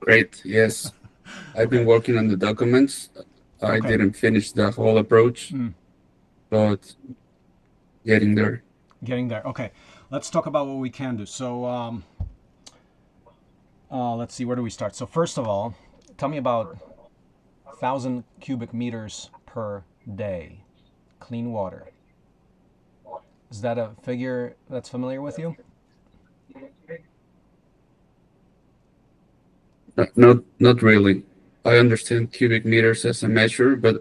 Great. Yes. I've been Okay. working on the documents. I Okay. didn't finish the whole approach, Mm. but getting there. Getting there. Okay. Let's talk about what we can do. So, let's see. Where do we start? So, first of all, tell me about 1,000 cubic meters per day clean water. Is that a figure that's familiar with you? Not really. I understand cubic meters as a measure, but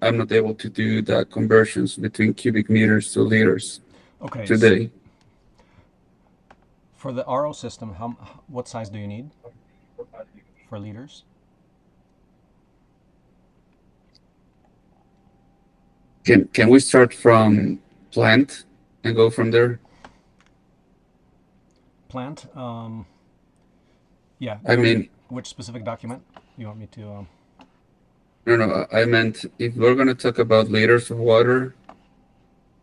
I'm not able to do the conversions between cubic meters to liters Okay. today. For the RO system, what size do you need for liters? Can we start from plant and go from there? Plant. Yeah. I You want me? mean, Which specific document you want me to? no, I meant if we're gonna talk about liters of water,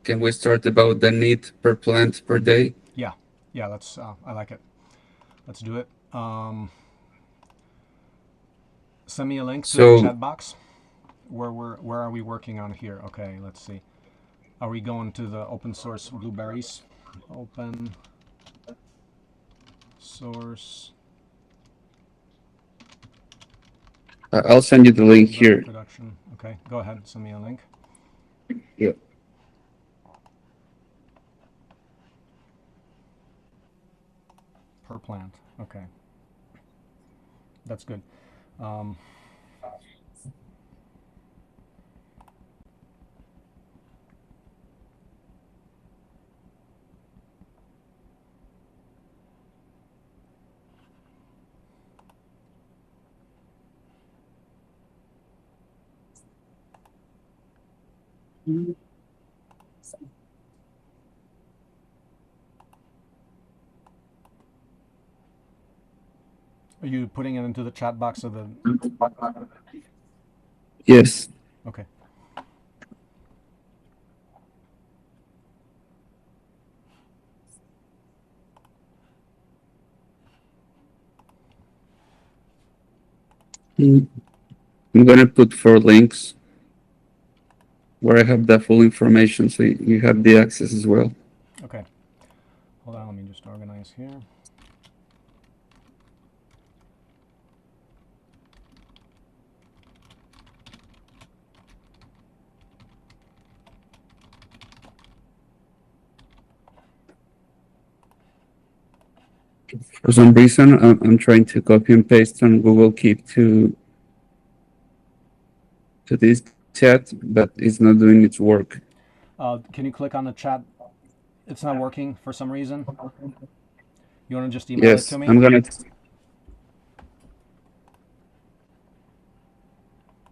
can we start about the need per plant per day? Yeah. Yeah. Let's. I like it. Let's do it. Send me a link to the So chat box. Where are we working on here? Okay. Let's see. Are we going to the open source Blueberries? Open source I'll send you the link water here. production. Okay. Go ahead. Send me a link Yeah. per plant. Okay. That's good. Um, are you putting it into the chat box of the? Yes. Okay. Mm, I'm gonna put 4 links where I have the full information, so you have the access as well. Okay. Hold on. Let me just organize here. For some reason, I'm trying to copy and paste on Google Keep to this chat, but it's not doing its work. Can you click on the chat? It's not working for some reason. You want to just email it to Yes, me?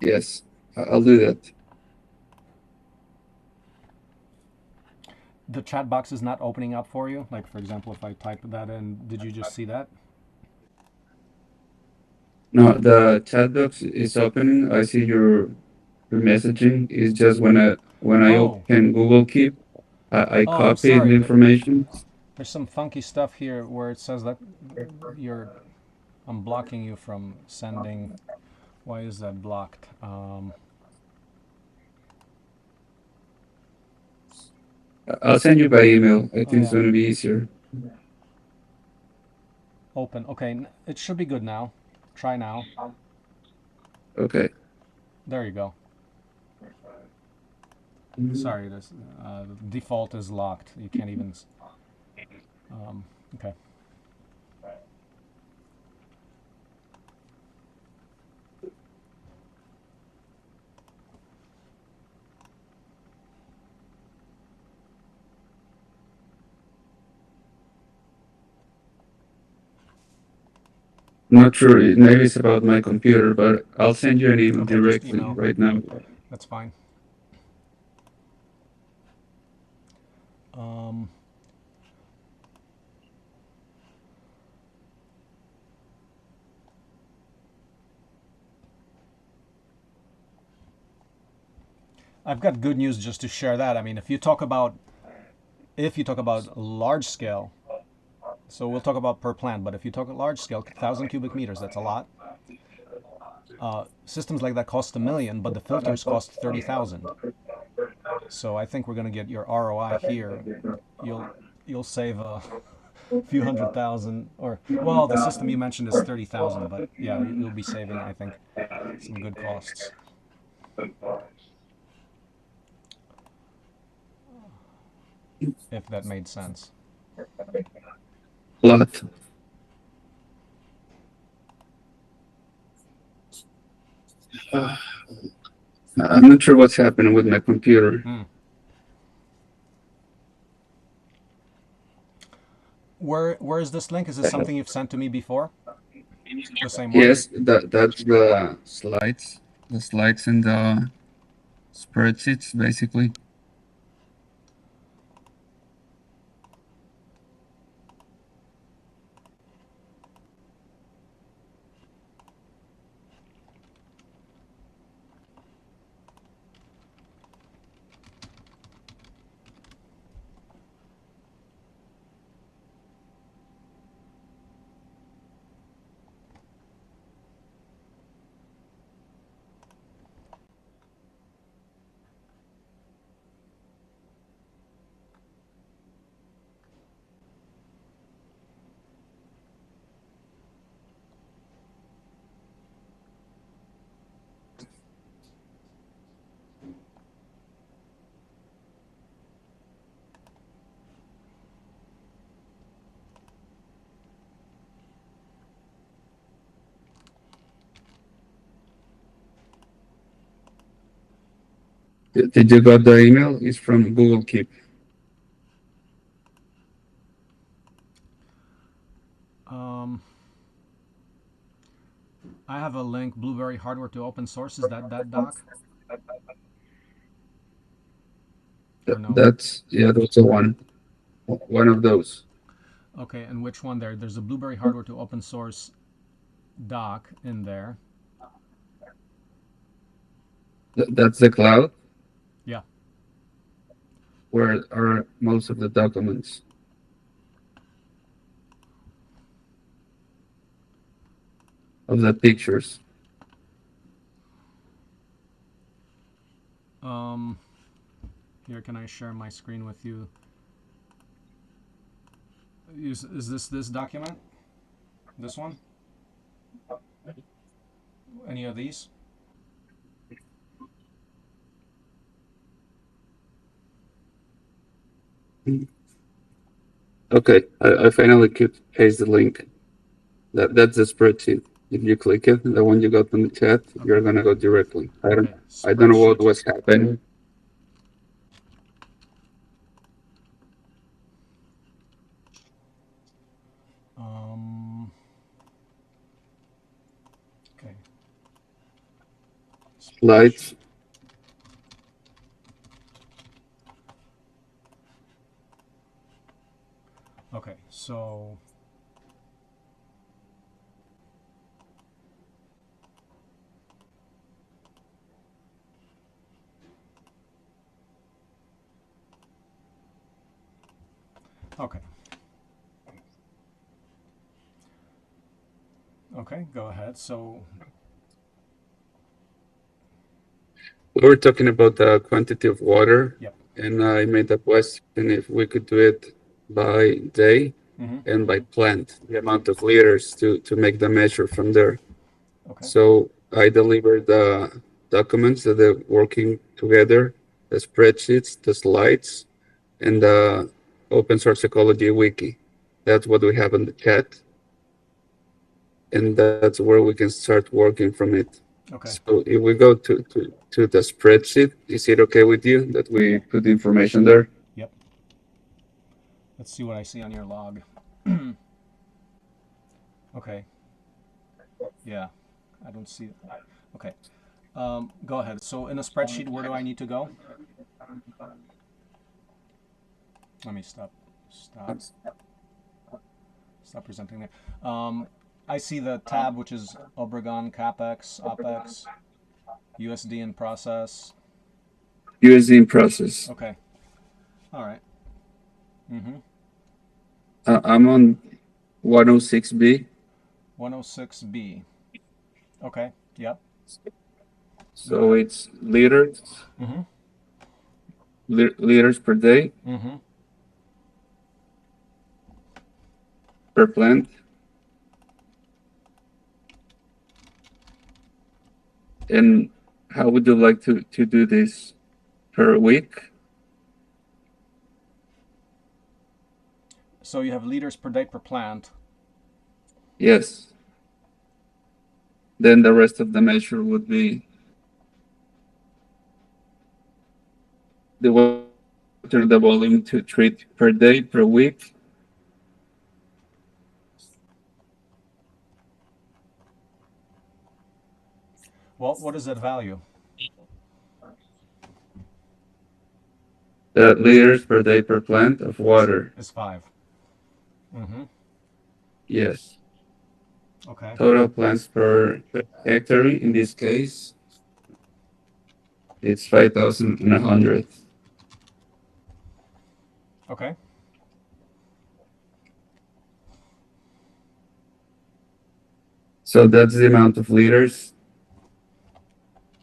yes, I'll do that. The chat box is not opening up for you. Like for example, if I type that in, did you just see that? No, the chat box is open. I see your messaging. It's just when I Oh, open Google Keep, I oh, I'm copy the sorry. information. There's some funky stuff here where it says that you're. I'm blocking you from sending. Why is that blocked? I'll send you by email. I think Oh it's yeah, going to be easier. open. Okay, it should be good now. Try now. Okay. There you go. Sorry, this default is locked. You can't even. Okay. Not sure. Maybe it's about my computer, but I'll send you an email Okay, just directly email. right now. That's fine. Um, I've got good news just to share that. I mean, if you talk about large scale So we'll talk about per plant, but if you talk at large scale, 1,000 cubic meters, that's a lot. Systems like that cost 1 million, but the filters cost 30,000. So I think we're going to get your ROI here. You'll save a few 100,000, or well, the system you mentioned is 30,000, but yeah, you'll be saving, I think, some good costs. If that made sense. Lot. I'm not sure what's happening with my computer. Hmm. Where is this link? Is this something you've sent to me before? The same one? Yes, that's the slides. The slides and the spreadsheets, basically. Did you got the email? It's from Google Keep. Um, I have a link, Blueberry hardware to open source. Is that doc? Or no? That's the one. One of those. Okay, and which one there? There's a Blueberry hardware to open source doc in there. That's the cloud Yeah. where are most of the documents. Of the pictures. Here, can I share my screen with you? Is this document? This one? Any of these? Okay, I finally could paste the link. That's the spreadsheet. If you click it, the one you got in the chat, you're gonna go directly. Okay, I don't know what spreadsheet. was happening. Okay. Slides. Okay, so okay. Okay, go ahead. So We were talking about the quantity of water, yep. and I made a question if we could do it by day Mm-hmm. and by plant, the amount of liters to make the measure from there. Okay. So I delivered the documents that are working together, the spreadsheets, the slides, and the open source ecology wiki. That's what we have in the chat. And that's where we can start working from it. Okay. So if we go to the spreadsheet, is it okay with you that we put the information there? Yep. Let's see what I see on your log. Okay. Yeah. I don't see it. Okay. Go ahead. So in a spreadsheet, where do I need to go? Let me stop presenting there. I see the tab, which is Obregon, CapEx, OpEx, USD in process. USD in process. Okay. All right. Mm-hmm. I'm on 106B. 106B. Okay. Yep. Go So ahead. it's Mm-hmm. liters per day Mm-hmm. per plant. And how would you like to do this per week? So you have liters per day per plant. Yes. Then the rest of the measure would be the water, the volume to treat per day, per week. Well, what is that value? Liters per day per plant of water. Is 5. Mm-hmm. Yes. Okay. Total plants per hectare in this case, it's 5,100. Okay. So that's the amount of liters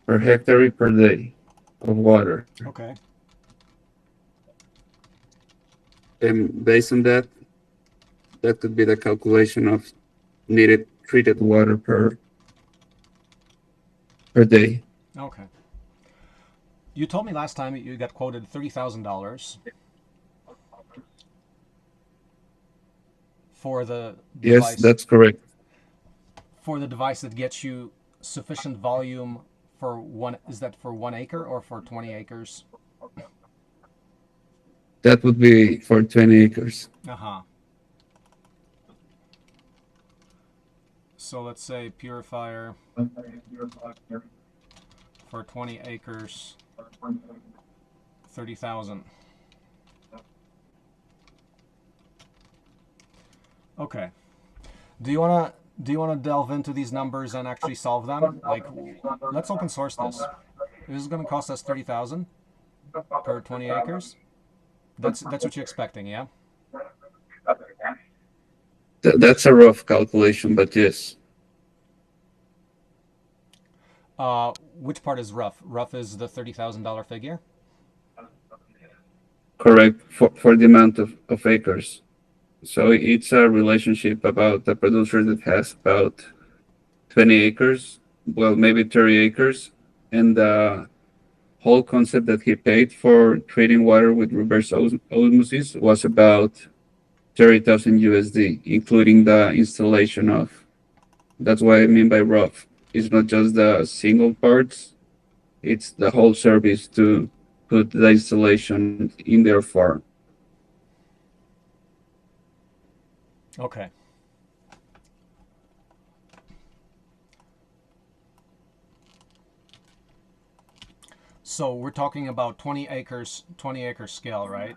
per hectare per day of water. Okay. And based on that, that could be the calculation of needed treated water per day. Okay. You told me last time you got quoted $30,000 for the Yes, device that's correct. that gets you sufficient volume for one. Is that for 1 acre or for 20 acres? That would be for 20 acres. Uh-huh. So let's say purifier for 20 acres, 30,000. Okay. Do you wanna delve into these numbers and actually solve them? Like, let's open source this. This is going to cost us 30,000 per 20 acres. That's what you're expecting, yeah? That's a rough calculation, but yes, Which part is rough? Rough is the $30,000 figure. correct for the amount of acres. So it's a relationship about the producer that has about 20 acres, well, maybe 30 acres, and the whole concept that he paid for treating water with reverse osmosis was about 30,000 USD, including the installation of. That's what I mean by rough. It's not just the single parts, it's the whole service to put the installation in their farm. Okay. So we're talking about 20 acre scale, right?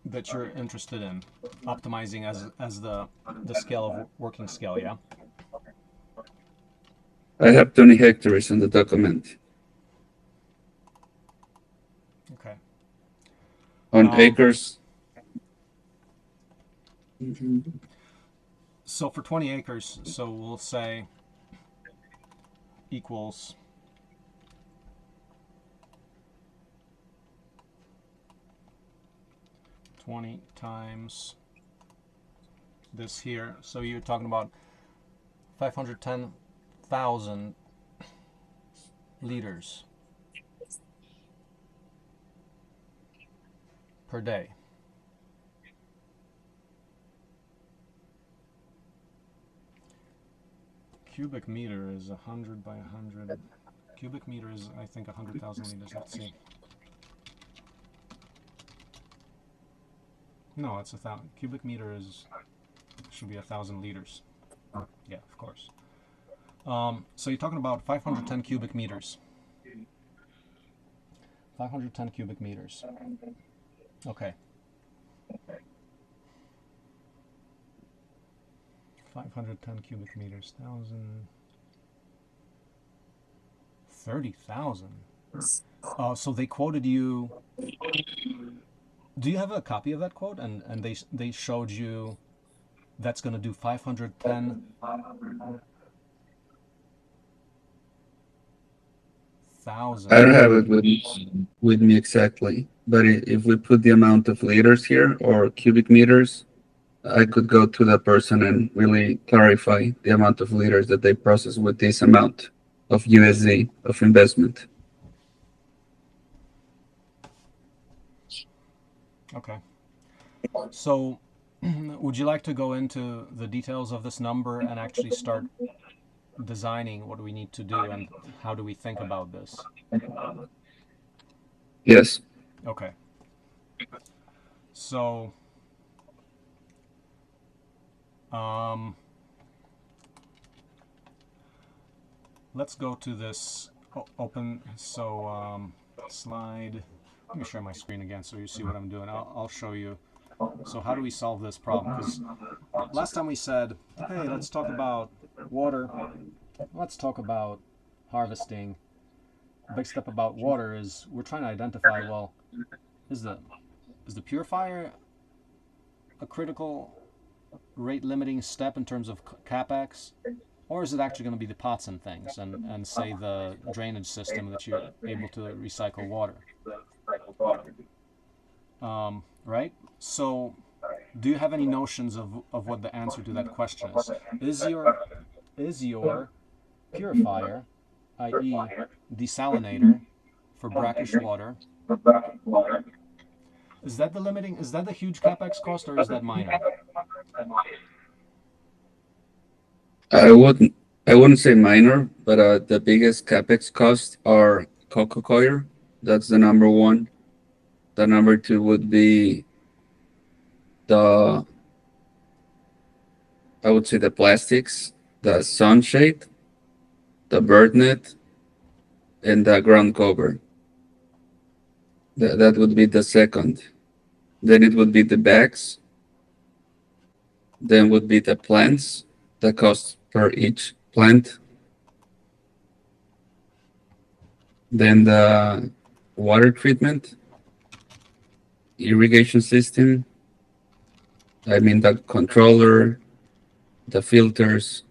That you're interested in optimizing as the scale of working scale, yeah? I have 20 hectares in the document. Okay. On Um, acres, mhm, so for 20 acres, so we'll say equals 20 times this here. So you're talking about 510,000 liters per day. Cubic meter is 100 by 100. Cubic meter is, I think, 100,000 liters. Let's see. No, it's 1,000. Cubic meter is should be 1,000 liters. Yeah, of course. So you're talking about 510 cubic meters. 510 cubic meters. Okay. 510 cubic meters. 30,000. So they quoted you. Do you have a copy of that quote? And they showed you That's going to do 510,000. I don't have it with me exactly, but if we put the amount of liters here or cubic meters, I could go to that person and really clarify the amount of liters that they process with this amount of USD of investment. Okay. So, would you like to go into the details of this number and actually start designing what we need to do and how do we think about this? Yes. Okay. So, um, let's go to this open. So, slide. Let me share my screen again so you see what I'm doing. I'll show you. So, how do we solve this problem? Because last time we said, hey, let's talk about water. Let's talk about harvesting. A big step about water is we're trying to identify, well, is the purifier a critical rate limiting step in terms of capex, or is it actually going to be the pots and things and say the drainage system that you're able to recycle water? Right? So, do you have any notions of what the answer to that question is? Is your purifier, i.e., desalinator for brackish water, is that the limiting? Is that the huge capex cost, or is that minor? I wouldn't I wouldn't say minor, but the biggest capex costs are cocoa coir. That's the number one. The number two would be the I would say the plastics, the sunshade, the bird net, and the ground cover. That would be the second. Then it would be the bags. Then would be the plants, the cost per each plant. Then the water treatment, irrigation system. I mean the controller, the filters,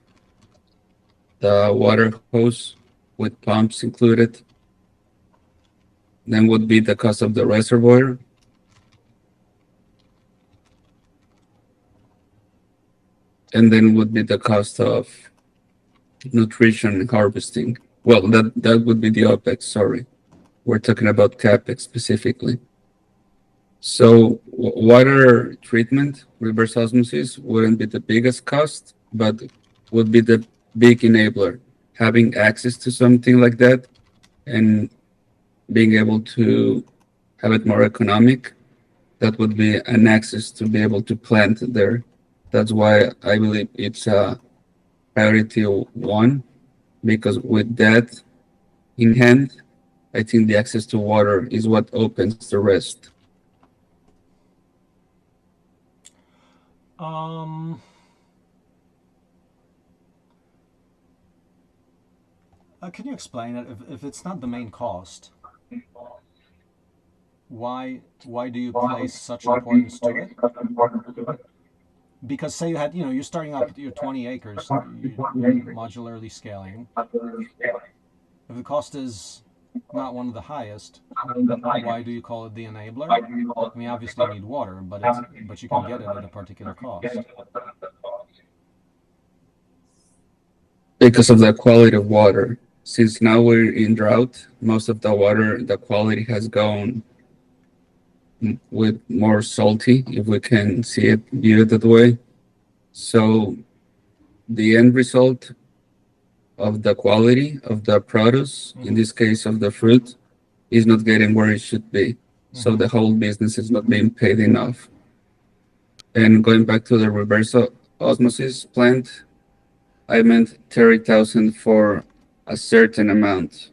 the water hose with pumps included. Then would be the cost of the reservoir. And then would be the cost of nutrition harvesting. Well, that would be the OPEX, sorry. We're talking about CAPEX specifically. So water treatment, reverse osmosis wouldn't be the biggest cost, but would be the big enabler. Having access to something like that and being able to have it more economic, that would be an access to be able to plant there. That's why I believe it's a priority one, because with that in hand, I think the access to water is what opens the rest. Um, can you explain it? If it's not the main cost, why do you place such importance to it? Because say you're starting out with your 20 acres, you're modularly scaling. If the cost is not one of the highest, why do you call it the enabler? I mean, obviously you need water, but you can get it at a particular cost. Because of the quality of water. Since now we're in drought, most of the water, the quality has gone with more salty, if we can see it, view it that way. So the end result of the quality of the produce, in this case of the fruit, is not getting where it should be. So the whole business is not being paid enough. And going back to the reverse osmosis plant, I meant 30,000 for a certain amount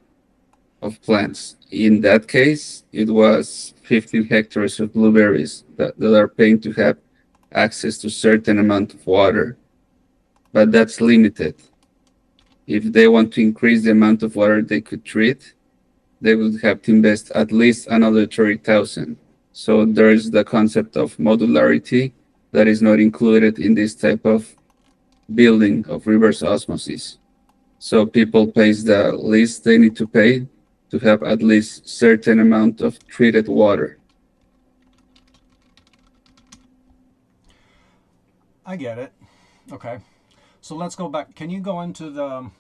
of plants. In that case, it was 15 hectares of blueberries that are paying to have access to certain amount of water, but that's limited. If they want to increase the amount of water they could treat, they would have to invest at least another 30,000. So there is the concept of modularity that is not included in this type of building of reverse osmosis. So people pays the least they need to pay to have at least certain amount of treated water. I get it. Okay. So let's go back. Can you go into the?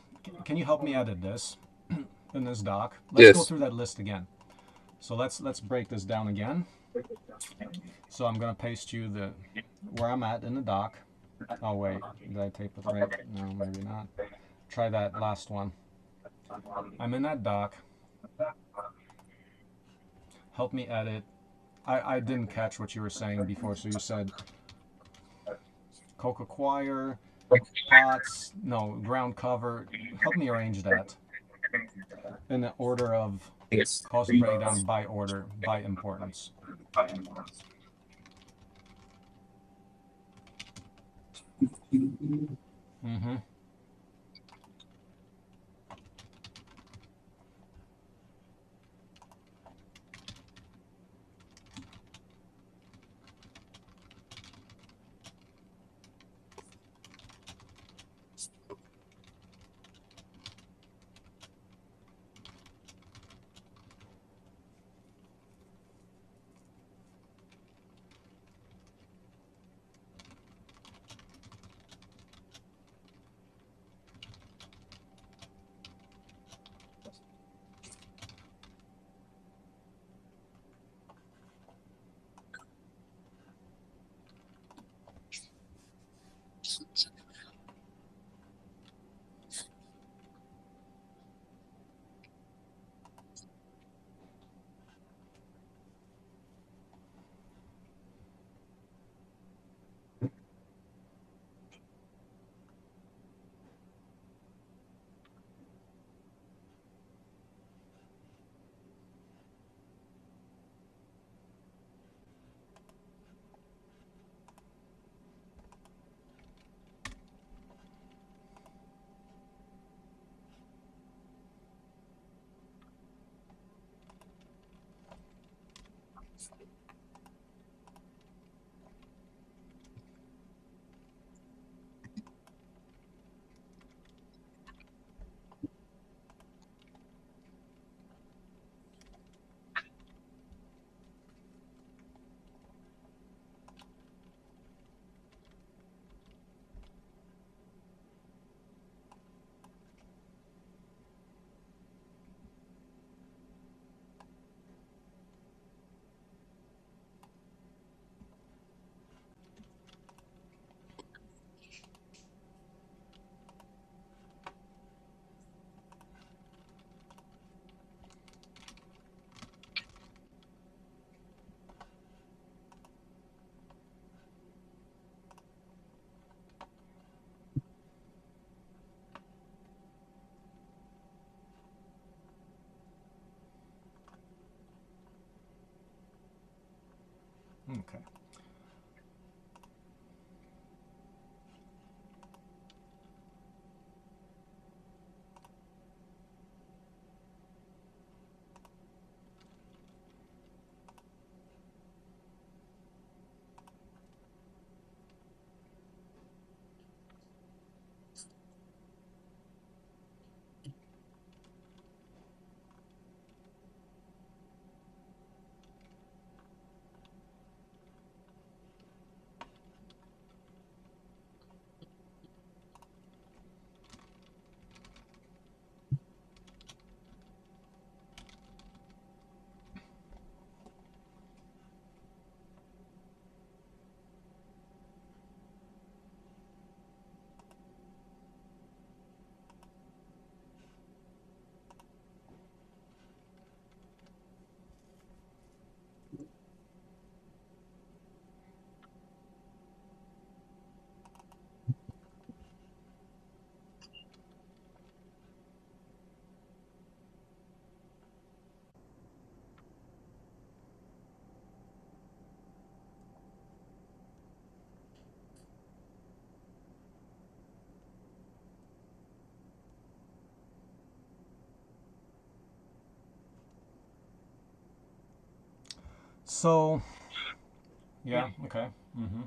Can you help me edit this in this doc? Let's go Yes. through that list again. So let's break this down again. So I'm gonna paste you the where I'm at in the doc. Oh wait, did I tape it right? No, maybe not. Try that last one. I'm in that doc. Help me edit. I didn't catch what you were saying before. So you said coca choir, pots, no ground cover. Help me arrange that in the order of Yes. cost breakdown by order by importance. Mm-hmm. Okay. So yeah. Okay. Mm-hmm.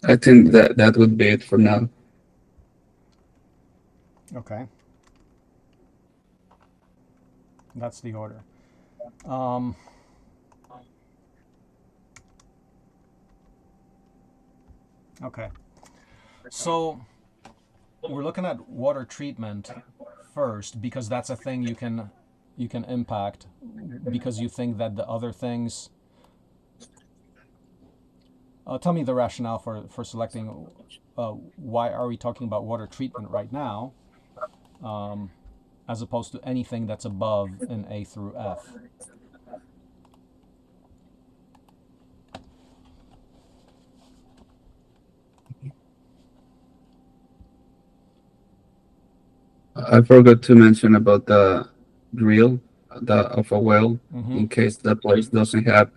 I think that that would be it for now. Okay, that's the order. Um, okay, so we're looking at water treatment first because that's a thing you can impact because you think that the other things. Tell me the rationale for selecting. Why are we talking about water treatment right now, um, as opposed to anything that's above in A through F? I forgot to mention about the drill of a well Mm-hmm. in case the place doesn't have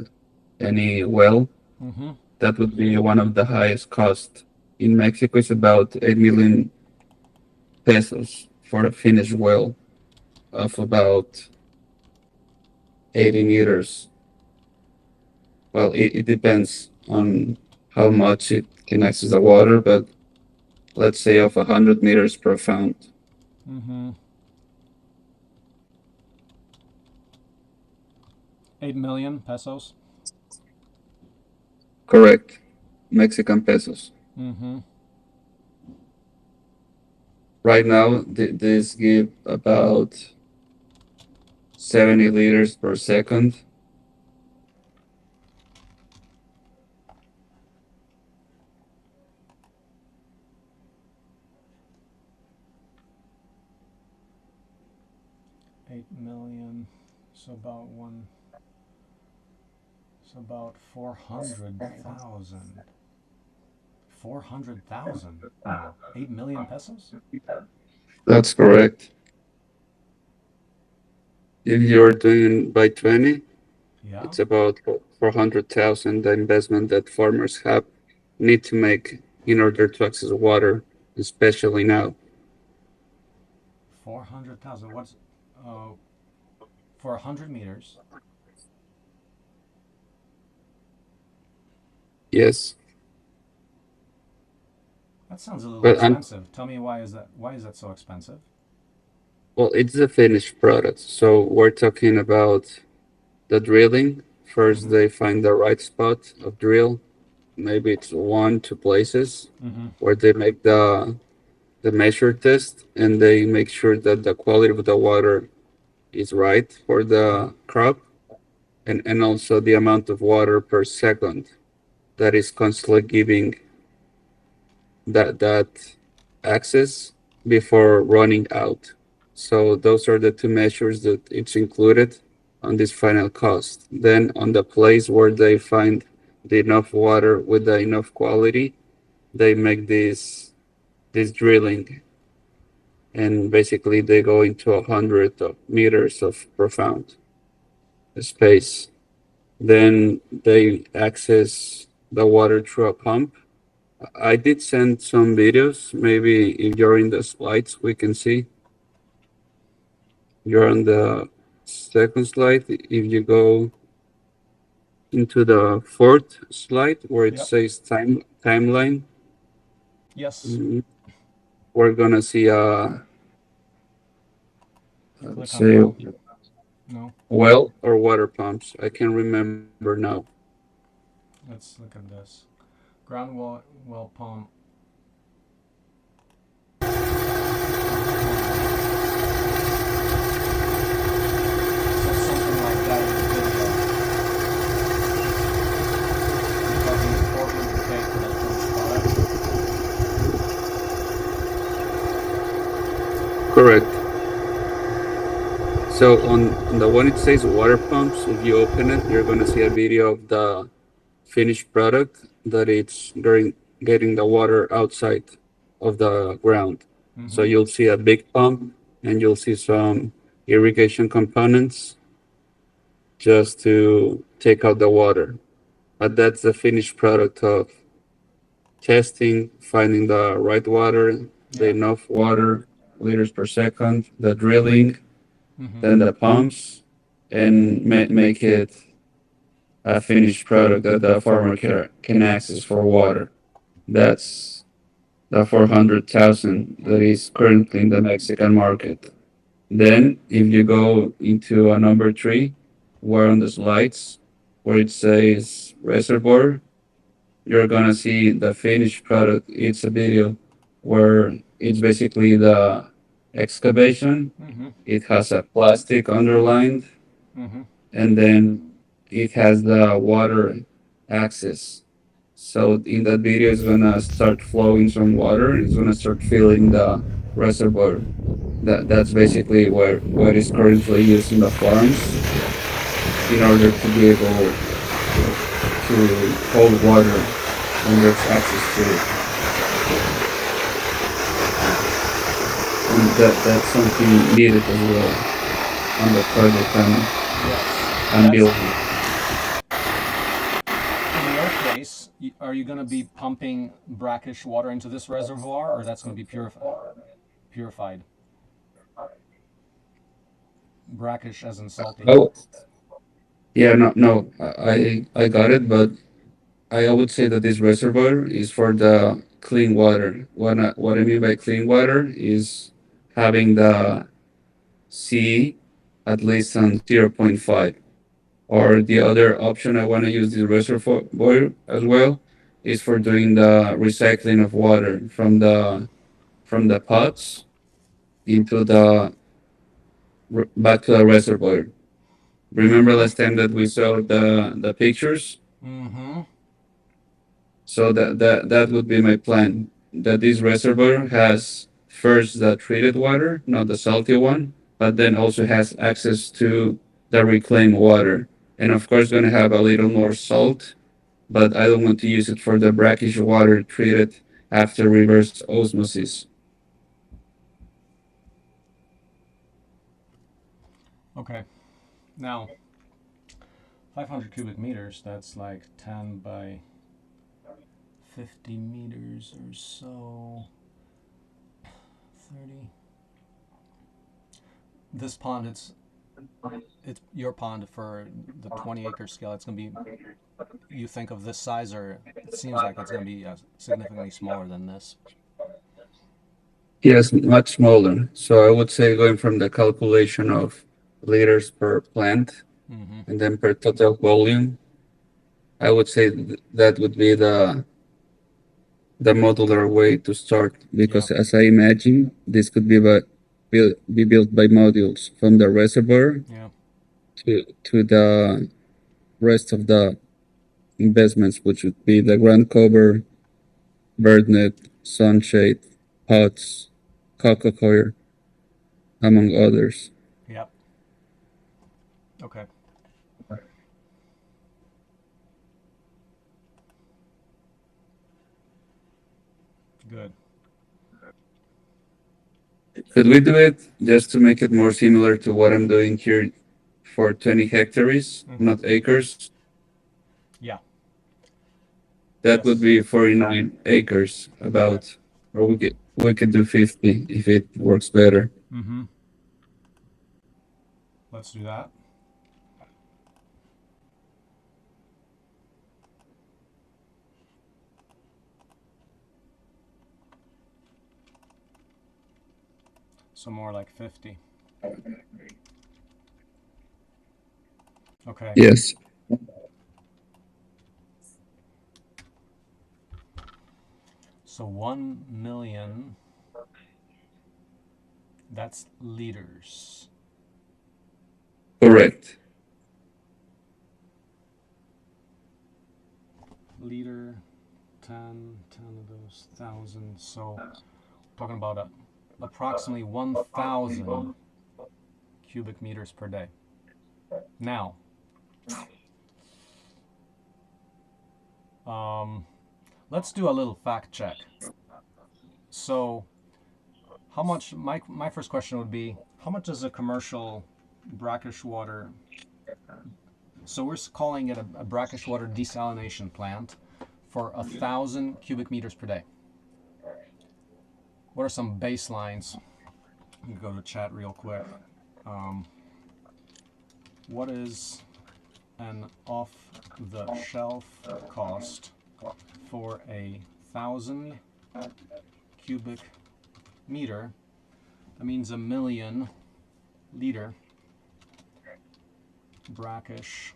any well. Mm-hmm. That would be one of the highest cost. In Mexico, it's about 8 million pesos for a finished well of about 80 meters. Well, it depends on how much it can access the water, but let's say of 100 meters profound. Mm-hmm. 8 million pesos. Correct. Mexican pesos. Mm-hmm. Right now, this give about 70 liters per second. 8 million. So about one. So about 400,000. 400,000? No. 8 million pesos? That's correct. If you're doing by 20, Yeah. it's about 400,000 the investment that farmers have need to make in order to access water, especially now. 400,000. What's uh, for 100 meters? Yes, That sounds a little but expensive. Tell me why is that so expensive? well, it's a finished product. So we're talking about the drilling. First, Mm-hmm. they find the right spot of drill. Maybe it's one, two places Mm-hmm. where they make the measure test and they make sure that the quality of the water is right for the crop and also the amount of water per second that is constantly giving that access before running out. So those are the two measures that it's included on this final cost. Then on the place where they find the enough water with the enough quality, they make this drilling and basically they go into 100 of meters of profound space. Then they access the water through a pump. I did send some videos. Maybe if you're in the slides, we can see. You're on the second slide. If you go into the fourth slide where it Yep. says timeline, Yes. mm, we're gonna see Click on say well. No. well or water pumps. I can remember now. Let's look at this. Ground well pump. So something like that in the video. You're talking 400K for that finished product. Correct. So on the one it says water pumps, if you open it, you're gonna see a video of the finished product that it's getting the water outside of the ground. So Mm-hmm. you'll see a big pump and you'll see some irrigation components just to take out the water. But that's the finished product of testing, finding the right water, the Yeah. enough water, liters per second, the drilling, Mm-hmm. then the pumps, and make it a finished product that the farmer can access for water. That's the 400,000 that is currently in the Mexican market. Then, if you go into a number three, where on the slides, where it says reservoir, you're gonna see the finished product. It's a video where it's basically the excavation. Mm-hmm. It has a plastic underlined, Mm-hmm. and then it has the water access. So in that video, it's gonna start flowing some water. It's gonna start filling the reservoir. That's basically where what is currently used in the farms in order to be able to hold water when there's access to it. And that's something needed as well on the project Yes. I'm That's building. in your case. Are you going to be pumping brackish water into this reservoir, or that's going to be purified? Brackish as in salty. Oh, yeah, no, I got it, but I would say that this reservoir is for the clean water. What I mean by clean water is having the C at least on 0.5. Or the other option I want to use this reservoir as well is for doing the recycling of water from the pots into the back to the reservoir. Remember Mm-hmm. last time that we saw the pictures? Mm-hmm. So that would be my plan. That this reservoir has first the treated water, not the salty one, but then also has access to the reclaimed water. And of course, going to have a little more salt, but I don't want to use it for the brackish water treated after reverse osmosis. Okay. Now, 500 cubic meters. That's like 10 by 50 meters or so. 30. This pond, it's your pond for the 20-acre scale. It's gonna be, you think of this size, or it seems like it's gonna be significantly smaller than this. Yes, much smaller. So I would say going from the calculation of liters per plant Mm-hmm. and then per total volume, I would say that would be the modular way to start Yeah. because as I imagine, this could be built by modules from the reservoir Yeah. to the rest of the investments, which would be the ground cover, bird net, sunshade, pots, cocoa coir, among others. Yep. Okay. Good. Could we do it just to make it more similar to what I'm doing here for 20 hectares, Mm-hmm. not acres? Yeah. That would Yes. be 49 acres Okay. about, or we could do 50 if it works better. Mm-hmm. Let's do that. So more like 50. Okay. Yes, So 1 million, that's liters. correct. Liter, 10 of those, 1,000. So talking about approximately 1,000 cubic meters per day. Now, um, let's do a little fact check. So, how much? My first question would be, how much does a commercial brackish water? So we're calling it a brackish water desalination plant for 1,000 cubic meters per day. What are some baselines? Let me go to chat real quick. Um, what is an off-the-shelf cost for a 1,000 cubic meter. That means a million liter brackish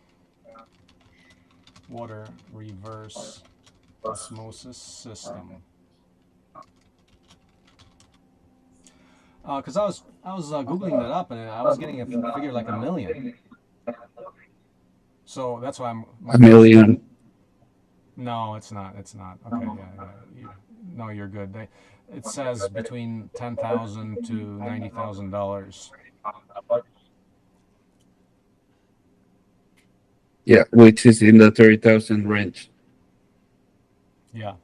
water reverse osmosis system. Because I was googling that up and I was getting a figure like a million. So that's why my A question. million. No, it's not. It's not. Okay, yeah, yeah. No, you're good. It says between $10,000 to $90,000. Yeah, which is in the 30,000 range. Yeah.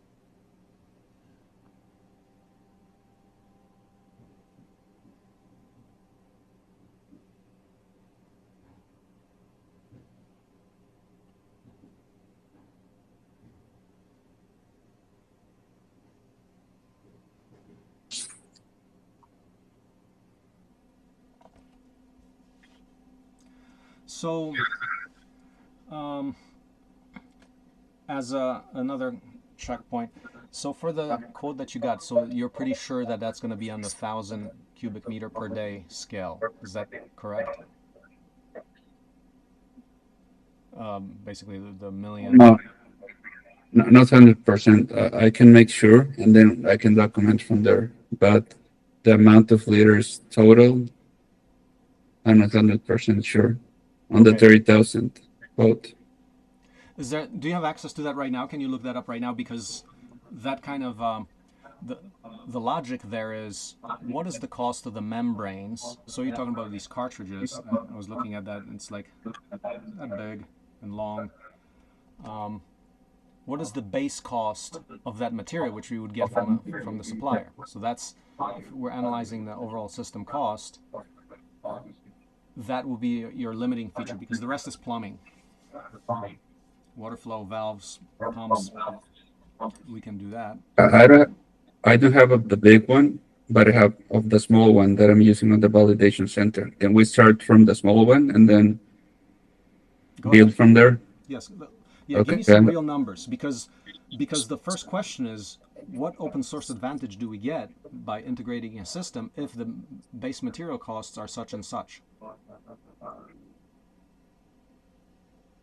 So, um, as another checkpoint, so for the quote that you got, so you're pretty sure that that's going to be on the 1,000 cubic meter per day scale. Is that correct? Basically, the million. No, not 100%. I can make sure, and then I can document from there. But the amount of liters total, I'm not 100% sure on the Okay. 30,000 quote. Do you have access to that right now? Can you look that up right now? Because that kind of the the logic there is what is the cost of the membranes? So you're talking about these cartridges. I was looking at that, and it's like that big and long. Um, what is the base cost of that material, which we would get from the supplier? So that's if we're analyzing the overall system cost, that will be your limiting feature because the rest is plumbing, water flow, valves, pumps. We can do that. I don't I don't have of the big one, but I have of the small one that I'm using on the validation center. Can we start from the small one and then Go build ahead. from there? Yes. Yeah, give me Okay. some real numbers because the first question is what open source advantage do we get by integrating a system if the base material costs are such and such?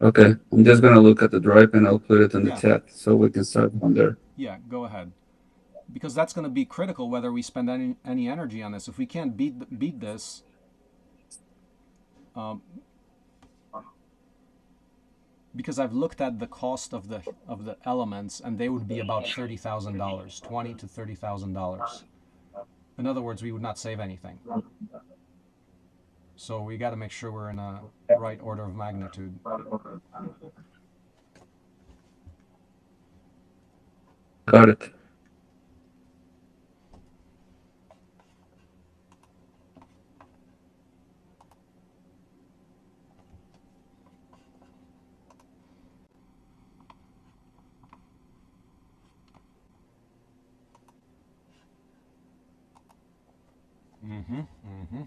Okay. I'm just gonna look at the drive and I'll put it in the Yeah. chat so we can start from there. Yeah, go ahead. Because that's going to be critical whether we spend any energy on this. If we can't beat this, um, because I've looked at the cost of the elements and they would be about $30,000, $20,000 to $30,000. In other words, we would not save anything. So we got to make sure we're in a right order of magnitude. Got it. Mm-hmm. Mm-hmm.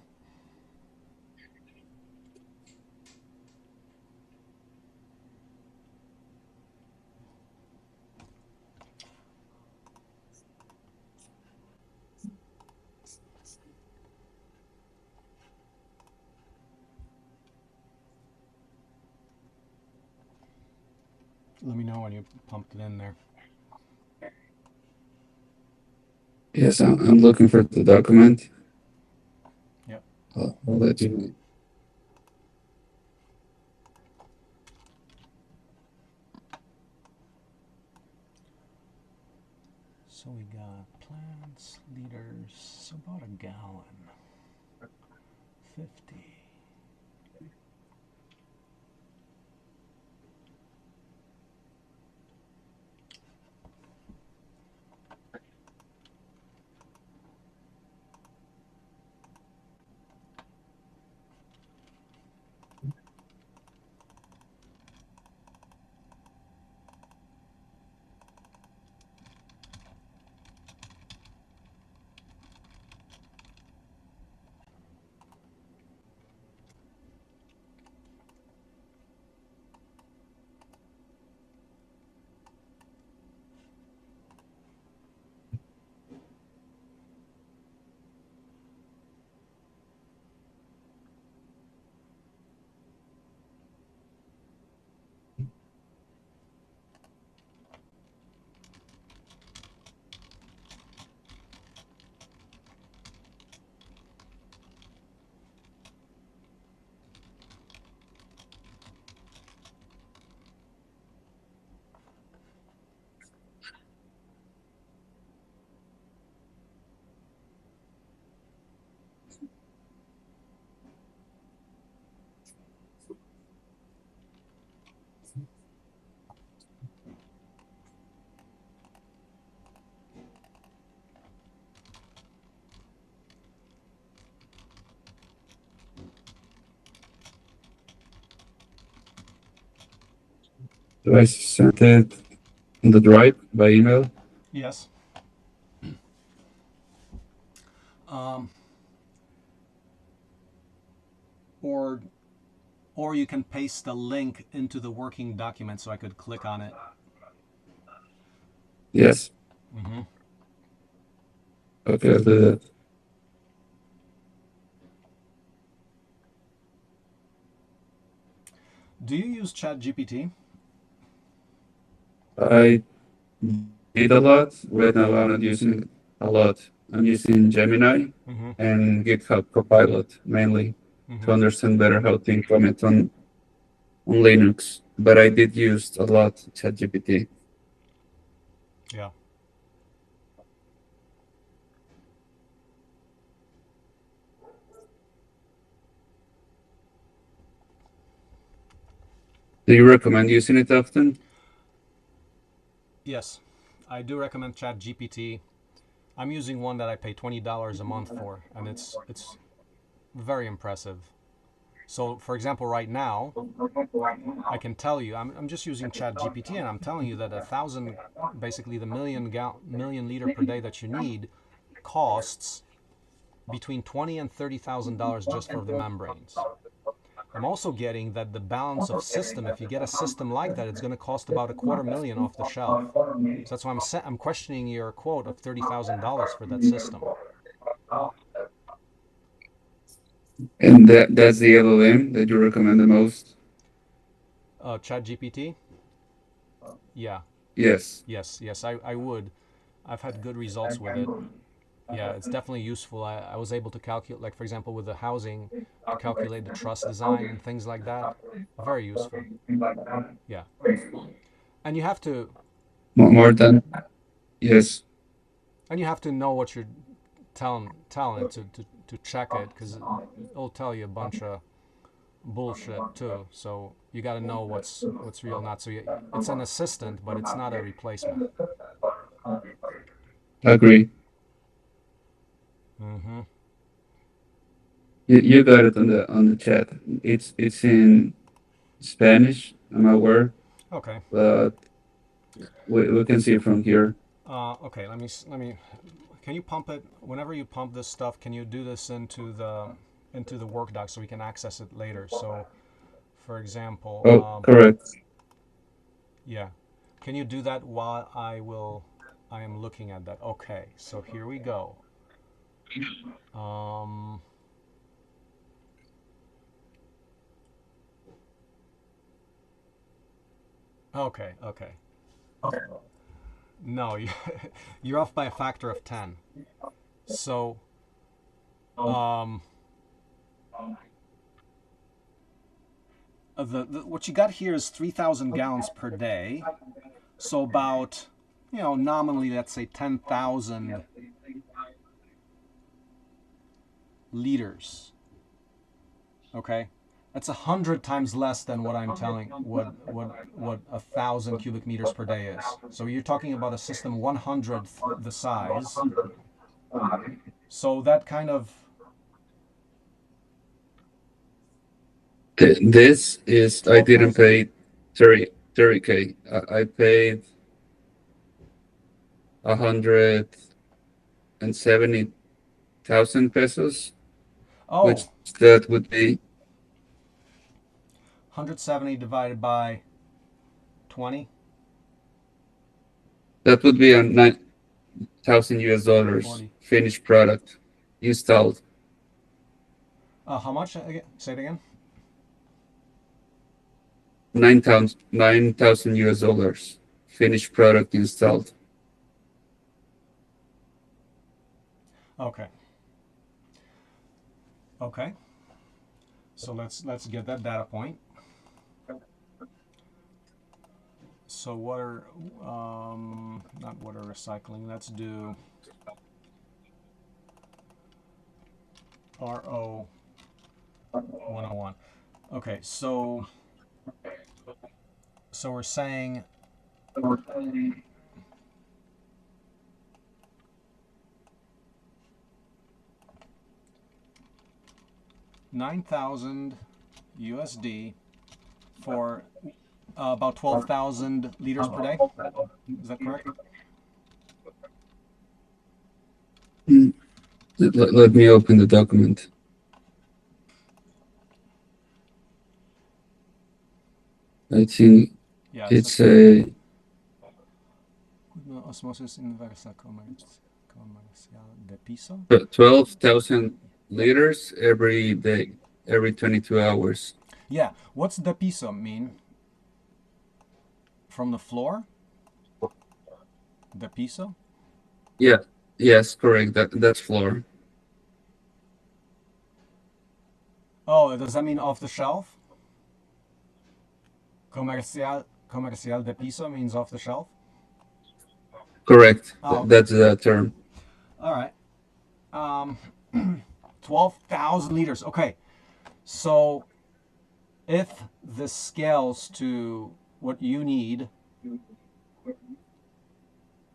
Let me know when you pumped it in there. Yes, I'm looking for the document. Yep. I'll let you know. So we got plants, liters, about a gallon, 50. Do I send it on the drive by email? Yes. Um, or or you can paste the link into the working document so I could click on it. Yes. Mm-hmm. Okay, I'll do that. Do you use ChatGPT? I did a lot. Right now, I'm not using it a lot. I'm using Gemini Mm-hmm. and GitHub Copilot mainly to Mm-hmm. understand better how to implement on Linux. But I did use a lot ChatGPT. Yeah. Do you recommend using it often? Yes. I do recommend ChatGPT. I'm using one that I pay $20 a month for, and it's very impressive. So, for example, right now, I can tell you, I'm just using ChatGPT, and I'm telling you that 1,000, basically the million liter per day that you need, costs between $20 and $30,000 just for the membranes. I'm also getting that the balance of system, if you get a system like that, it's going to cost about a quarter million off the shelf. So that's why I'm questioning your quote of $30,000 for that system. And that's the LLM that you recommend the most? ChatGPT? Yeah, Yes. yes, I would. I've had good results with it. Yeah, it's definitely useful. I was able to calculate, like for example, with the housing, to calculate the truss design and things like that. Very useful. Yeah, and you have to More than yes. know what you're telling it to check it because it'll tell you a bunch of bullshit too. So you got to know what's real, not so. It's an assistant, but it's not a replacement. Agree. Mm-hmm. You got it on the chat. It's in Spanish, I'm aware, Okay. but we can see it from here. Okay. Let me. Can you pump it whenever you pump this stuff? Can you do this into the work doc so we can access it later? So, for example, Oh, correct. yeah, can you do that while I am looking at that? Okay. So here we go. Um, okay. Okay. No, you're off by a factor of 10. So, um, what you got here is 3,000 gallons per day. So about, nominally, let's say 10,000 liters. Okay, that's 100 times less than what I'm telling what 1,000 cubic meters per day is. So you're talking about a system 100th the size. So that kind of This is I didn't 12,000. pay 30K. I paid 170,000 pesos, Oh, which that would be 170 divided by 20, a 9,000 US dollars 40. finished product installed. How much? Again? Say it again. 9,000 US dollars finished product installed. Okay. Okay. So let's get that data point. So water, not water recycling. Let's do RO 101. Okay, so we're saying 9,000 USD for about 12,000 liters per day. Is that correct? Mm, let me open the document. I think Yeah, it says it's a osmosis inversa comercial de piso. 12,000 liters every day, every 22 hours. Yeah, what's de piso mean? From the floor? De piso? Yeah, yes, correct. That's floor. Oh, does that mean off the shelf? Comercial de piso means off the shelf? Correct. Oh, okay. That's the term. All right. Um, 12,000 liters. Okay. So if this scales to what you need,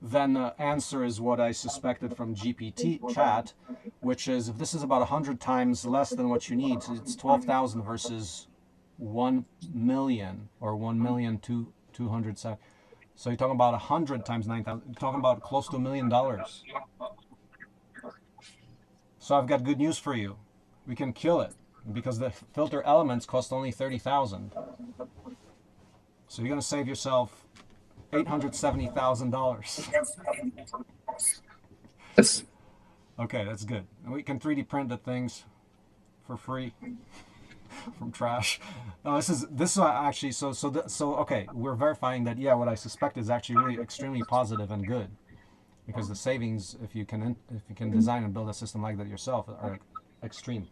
then the answer is what I suspected from GPT chat, which is if this is about 100 times less than what you need, so it's 12,000 versus 1 million or 1,200. So you're talking about 100 times 9,000. You're talking about close to $1 million. So I've got good news for you. We can kill it because the filter elements cost only 30,000. So you're going to save yourself $870,000. Yes. Okay, that's good. And we can 3D print the things for free from trash. No, this is actually so okay. We're verifying that yeah, what I suspect is actually really extremely positive and good because the savings if you can design and build a system like that yourself are extreme.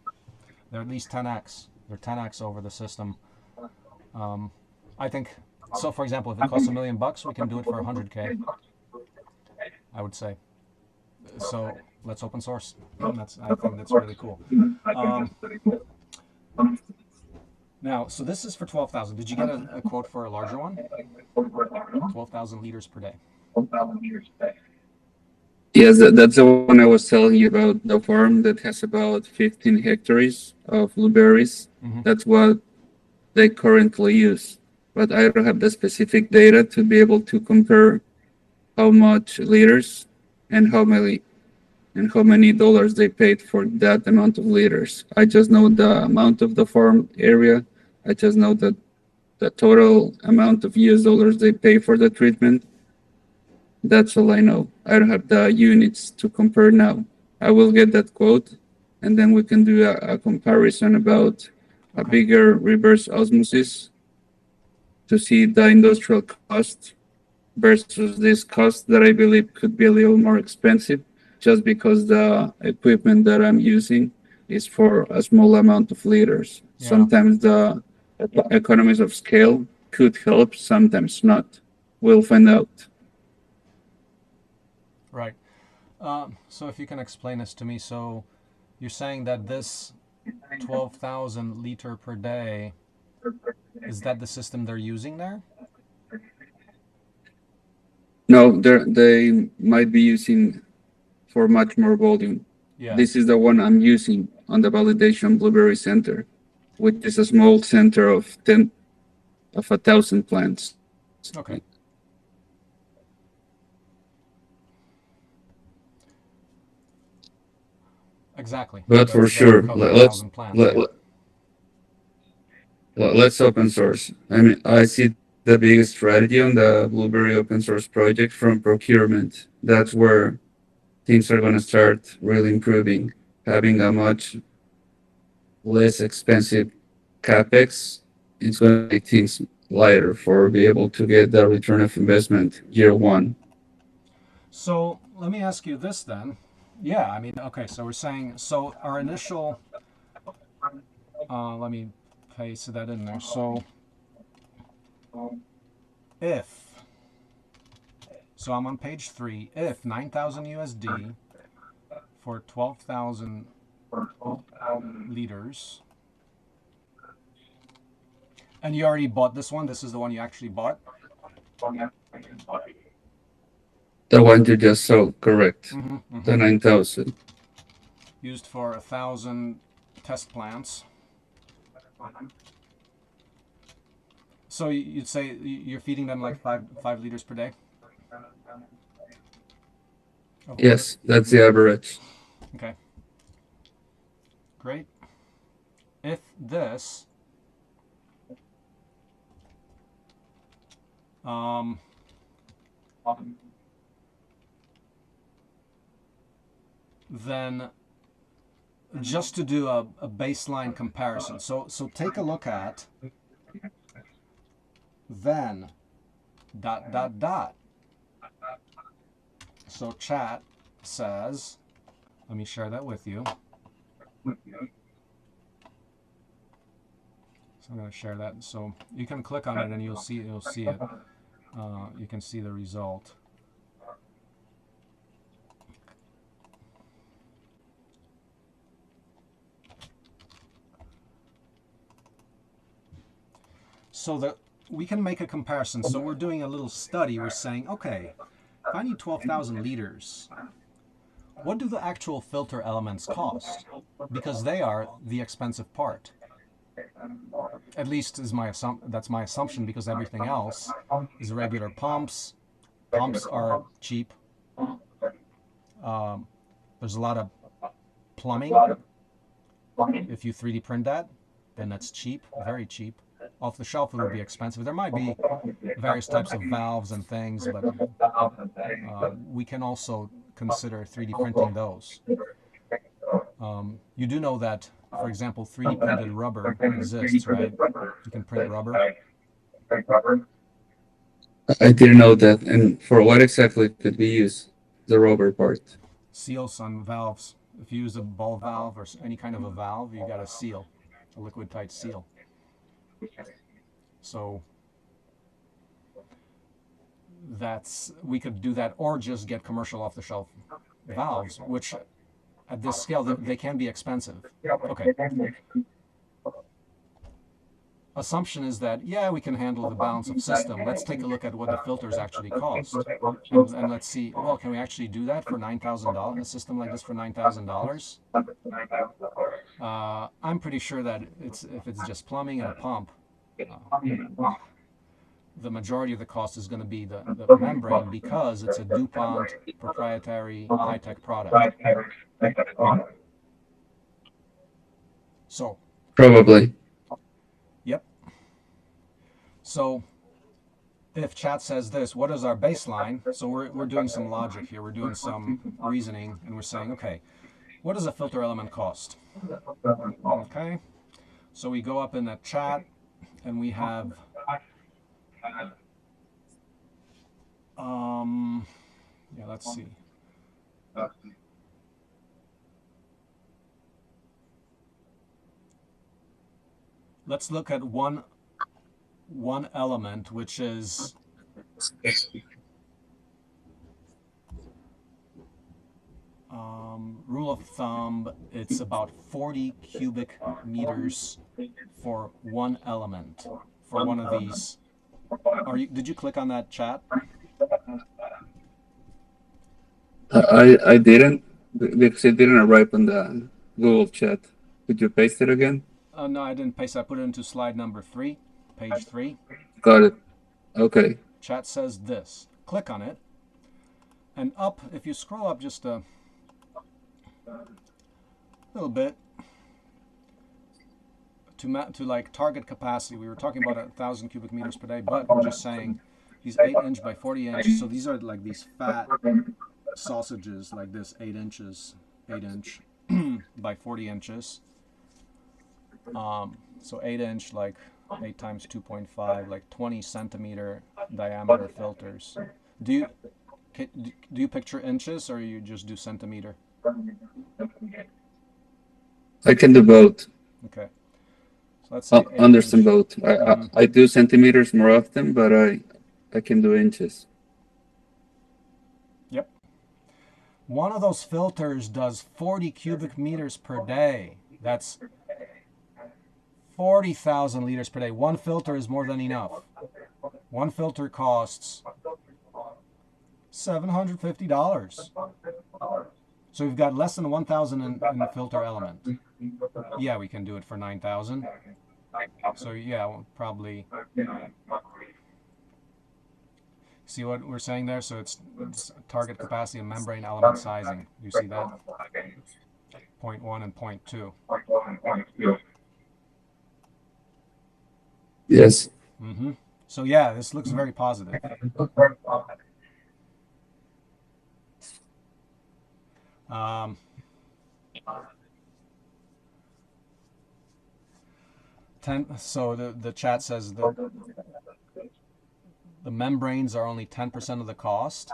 They're at least 10x. They're 10x over the system. Um, I think so. For example, if it costs $1 million, we can do it for 100K. I would say. So let's open source. I think that's really cool. Um, Now, so this is for 12,000. Did you get a quote for a larger one? 12,000 liters per day. Yes, that's the one I was telling you about, the farm that has about 15 hectares of blueberries. Mm-hmm. That's what they currently use. But I don't have the specific data to be able to compare how much liters and how many dollars they paid for that amount of liters. I just know the amount of the farm area. I just know that the total amount of US dollars they pay for the treatment. That's all I know. I don't have the units to compare now. I will get that quote and then we can do a comparison about a Okay. bigger reverse osmosis to see the industrial cost versus this cost that I believe could be a little more expensive just because the equipment that I'm using is for a small amount of liters. Yeah. Sometimes the economies of scale could help, sometimes not. We'll find out. Right. So if you can explain this to me, so you're saying that this 12,000 liter per day is that the system they're using there? No, they might be using for much more volume. Yeah. This is the one I'm using on the validation Blueberry Center, which is a small center of 1,000 plants. Okay. Exactly. But for That's the sure, couple of thousand plants. Yeah. let's open source. I mean, I see the biggest strategy on the Blueberry open source project from procurement. That's where things are going to start really improving, having a much less expensive capex. It's going to make things lighter for be able to get the return of investment year one. So let me ask you this then. Yeah, I mean, okay, so we're saying, so our initial, let me paste that in there. So if, so I'm on page 3, if 9,000 USD for 12,000 liters, and you already bought this one, this is the one you actually bought? The one you just saw, correct. Mm-hmm, The mm-hmm. 9,000. Used for 1,000 test plants. So you'd say you're feeding them like 5 liters per day? Of water? Yes, that's the average. Okay, great. If this, um, then just to do a baseline comparison. So take a look at then dot dot dot. So chat says, let me share that with you. So I'm going to share that. So you can click on it and you'll see it. You can see the result. So that we can make a comparison. So we're doing a little study. We're saying, okay, if I need 12,000 liters, what do the actual filter elements cost? Because they are the expensive part. At least is that's my assumption, because everything else is regular pumps. Pumps are cheap. There's a lot of plumbing. If you 3D print that, then that's cheap, very cheap. Off the shelf it would be expensive. There might be various types of valves and things, but we can also consider 3D printing those. You do know that, for example, 3D printed rubber exists, right? You can print rubber. I didn't know that. And for what exactly could we use the rubber part? Seals on valves. If you use a ball valve or any kind of a valve, you got a seal, a liquid tight seal. So we could do that, or just get commercial off the shelf valves, which at this scale they can be expensive. Okay. Assumption is that, yeah, we can handle the balance of system. Let's take a look at what the filters actually cost, and let's see, well, can we actually do that for $9,000? A system like this for $9,000? I'm pretty sure that if it's just plumbing and a pump, the majority of the cost is going to be the membrane, because it's a DuPont proprietary high-tech product. So Probably. yep. So if chat says this, what is our baseline? So we're doing some logic here. We're doing some reasoning, and we're saying, okay, what does a filter element cost? Okay. So we go up in that chat, and we have yeah, let's see. Let's look at one element, which is rule of thumb, it's about 40 cubic meters for one element for one of these. Did you click on that chat? I didn't, because it didn't arrive on the Google chat. Could you paste it again? No, I didn't paste it. I put it into slide number 3, page 3. Got it. Okay. Chat says this. Click on it. And up, if you scroll up just a little bit to like target capacity, we were talking about 1,000 cubic meters per day, but we're just saying these 8-inch by 40-inch. So these are like these fat sausages, like this, 8-inch by 40 inches. So 8-inch, like 8 times 2.5, like 20 centimeter diameter filters. Do you picture inches, or you just do centimeter? I can do both. Okay. So let's say Understand 8-inch. both. I do centimeters more often, but I can do inches. Yep. One of those filters does 40 cubic meters per day. That's 40,000 liters per day. One filter is more than enough. One filter costs $750. So we've got less than 1,000 in the filter element. Yeah, we can do it for 9,000. So yeah, we'll probably see what we're saying there. So it's target capacity and membrane element sizing. Do you see that? Point one and point two. Yes. Mm-hmm. So yeah, this looks very positive. Um, 10. So the chat says the membranes are only 10% of the cost,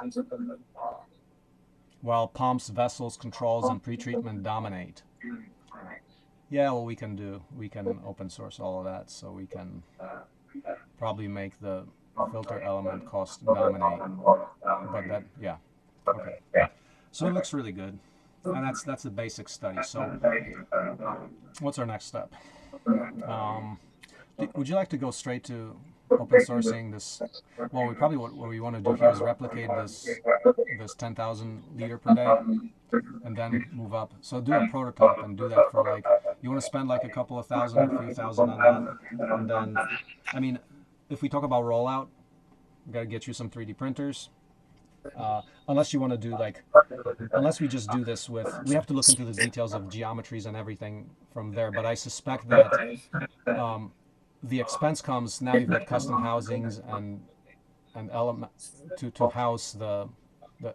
while pumps, vessels, controls, and pretreatment dominate. Yeah, well, we can open source all of that, so we can probably make the filter element cost dominate. But that, yeah, okay. So it looks really good, and that's the basic study. So what's our next step? Um, would you like to go straight to open sourcing this? Well, we probably what we want to do here is replicate this 10,000 liter per day, and then move up. So do a prototype and do that for like, you want to spend like a couple of thousand or a few thousand on that, and then, I mean, if we talk about rollout, we got to get you some 3D printers. Unless you want to do like, unless we just do this with, we have to look into the details of geometries and everything from there. But I suspect that um, the expense comes now. You've got custom housings and element to house the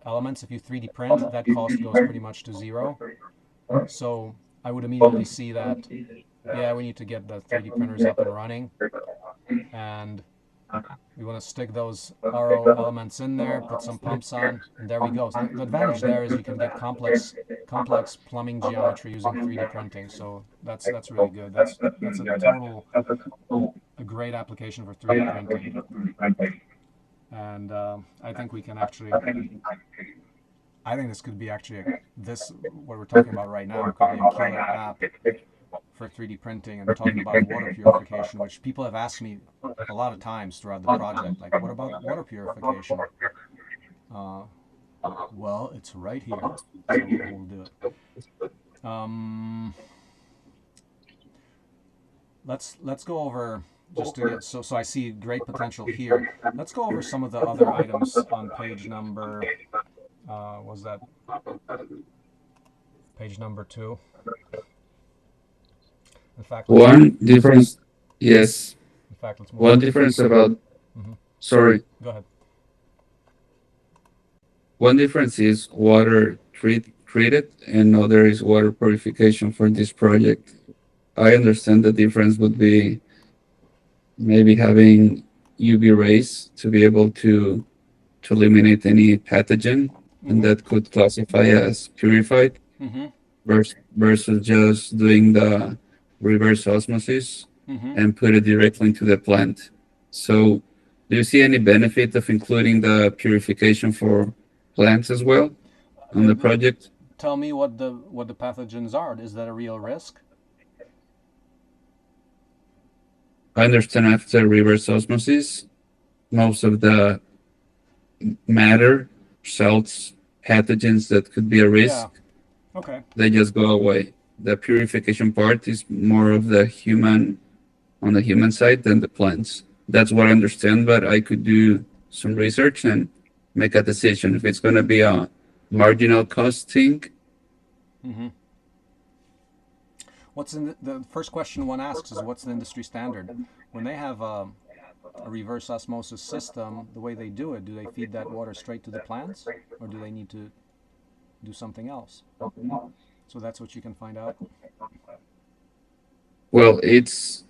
elements. If you 3D print, that cost goes pretty much to zero. So I would immediately see that, yeah, we need to get the 3D printers up and running, and we want to stick those RO elements in there, put some pumps on, and there we go. So the advantage there is you can get complex plumbing geometry using 3D printing. So that's really good. That's a total a great application for 3D printing, and I think we can actually. I think this could be actually this what we're talking about right now could be a killer app for 3D printing and talking about water purification, which people have asked me a lot of times throughout the project. Like, what about water purification? Uh, well, it's right here, so we'll do it. Let's go over just to get so I see great potential here. Let's go over some of the other items on page number. Was that page number 2? In fact, let's One difference, yes. in fact let's move One on. difference about, Mm-hmm. sorry, Go ahead. one difference is water treated and other is water purification for this project. I understand the difference would be maybe having UV rays to be able to eliminate any pathogen, and Mm-hmm. that could classify as purified Mm-hmm. versus just doing the reverse osmosis Mm-hmm. and put it directly into the plant. So, do you see any benefit of including the purification for plants as well on the project? Tell me what the pathogens are. Is that a real risk? I understand after reverse osmosis, most of the matter, salts, pathogens that could be a Yeah. risk, Okay. they just go away. The purification part is more of the human on the human side than the plants. That's what I understand, but I could do some research and make a decision if it's going to be a marginal cost thing. Mm-hmm. What's in the first question one asks is what's the industry standard? When they have a reverse osmosis system, the way they do it, do they feed that water straight to the plants, or do they need to do something else? So that's what you can find out. Well, it's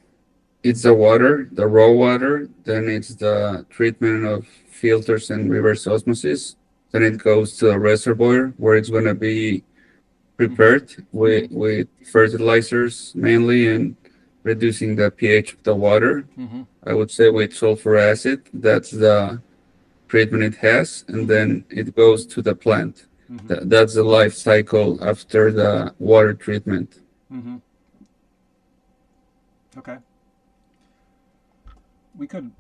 the water, the raw water, then it's the treatment of filters and reverse osmosis. Then it goes to a reservoir where it's going to be Mm-hmm. prepared with fertilizers mainly and reducing the pH of the water. Mm-hmm. I would say with sulfur acid, that's the treatment it has, and Mm-hmm. then it goes to the plant. Mm-hmm. That's the life cycle after the water treatment. Mm-hmm. Okay. We could,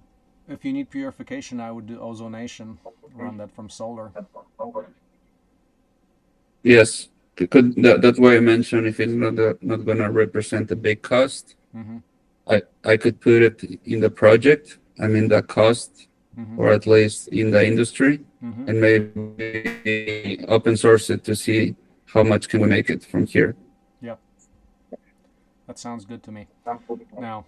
if you need purification, I would do ozonation. Run that from solar. Yes, that's why I mentioned if it's not going to represent a big cost, Mm-hmm. I could put it in the project. I mean the cost, Mm-hmm. or at least in the industry, Mm-hmm. and maybe open source it to see how much can we make it from here. Yep, that sounds good to me. Now,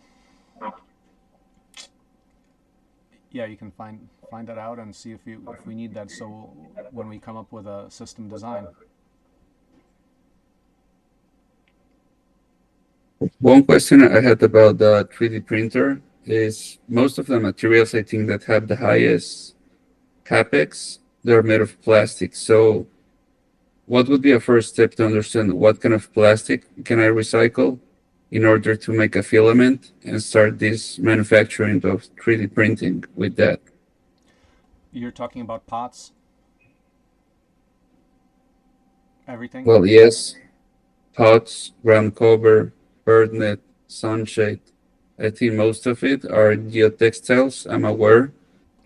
yeah, you can find that out and see if we need that. So when we come up with a system design, One question I had about the 3D printer is most of the materials I think that have the highest capex, they're made of plastic. So what would be a first step to understand what kind of plastic can I recycle in order to make a filament and start this manufacturing of 3D printing with that? you're talking about pots, everything. Well, yes, pots, ground cover, bird net, sunshade. I think most of it are geotextiles, I'm aware,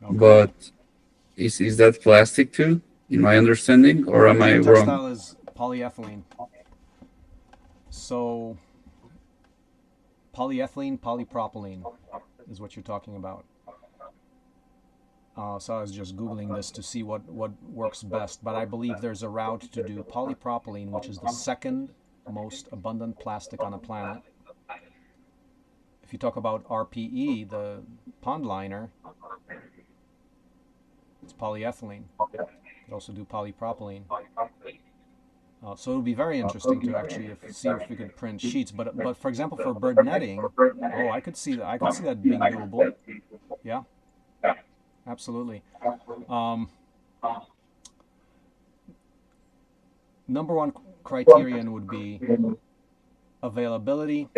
Okay. but is that plastic too, in my understanding, or am I wrong? Geotextile is polyethylene. So polyethylene, polypropylene is what you're talking about. So I was just Googling this to see what works best, but I believe there's a route to do polypropylene, which is the second most abundant plastic on the planet. If you talk about RPE, the pond liner, it's polyethylene. You could also do polypropylene. So it would be very interesting to actually see if we could print sheets. But for example, for bird netting, oh, I could see that. I could see that being doable. Yeah, absolutely. Um, Number one criterion would be availability.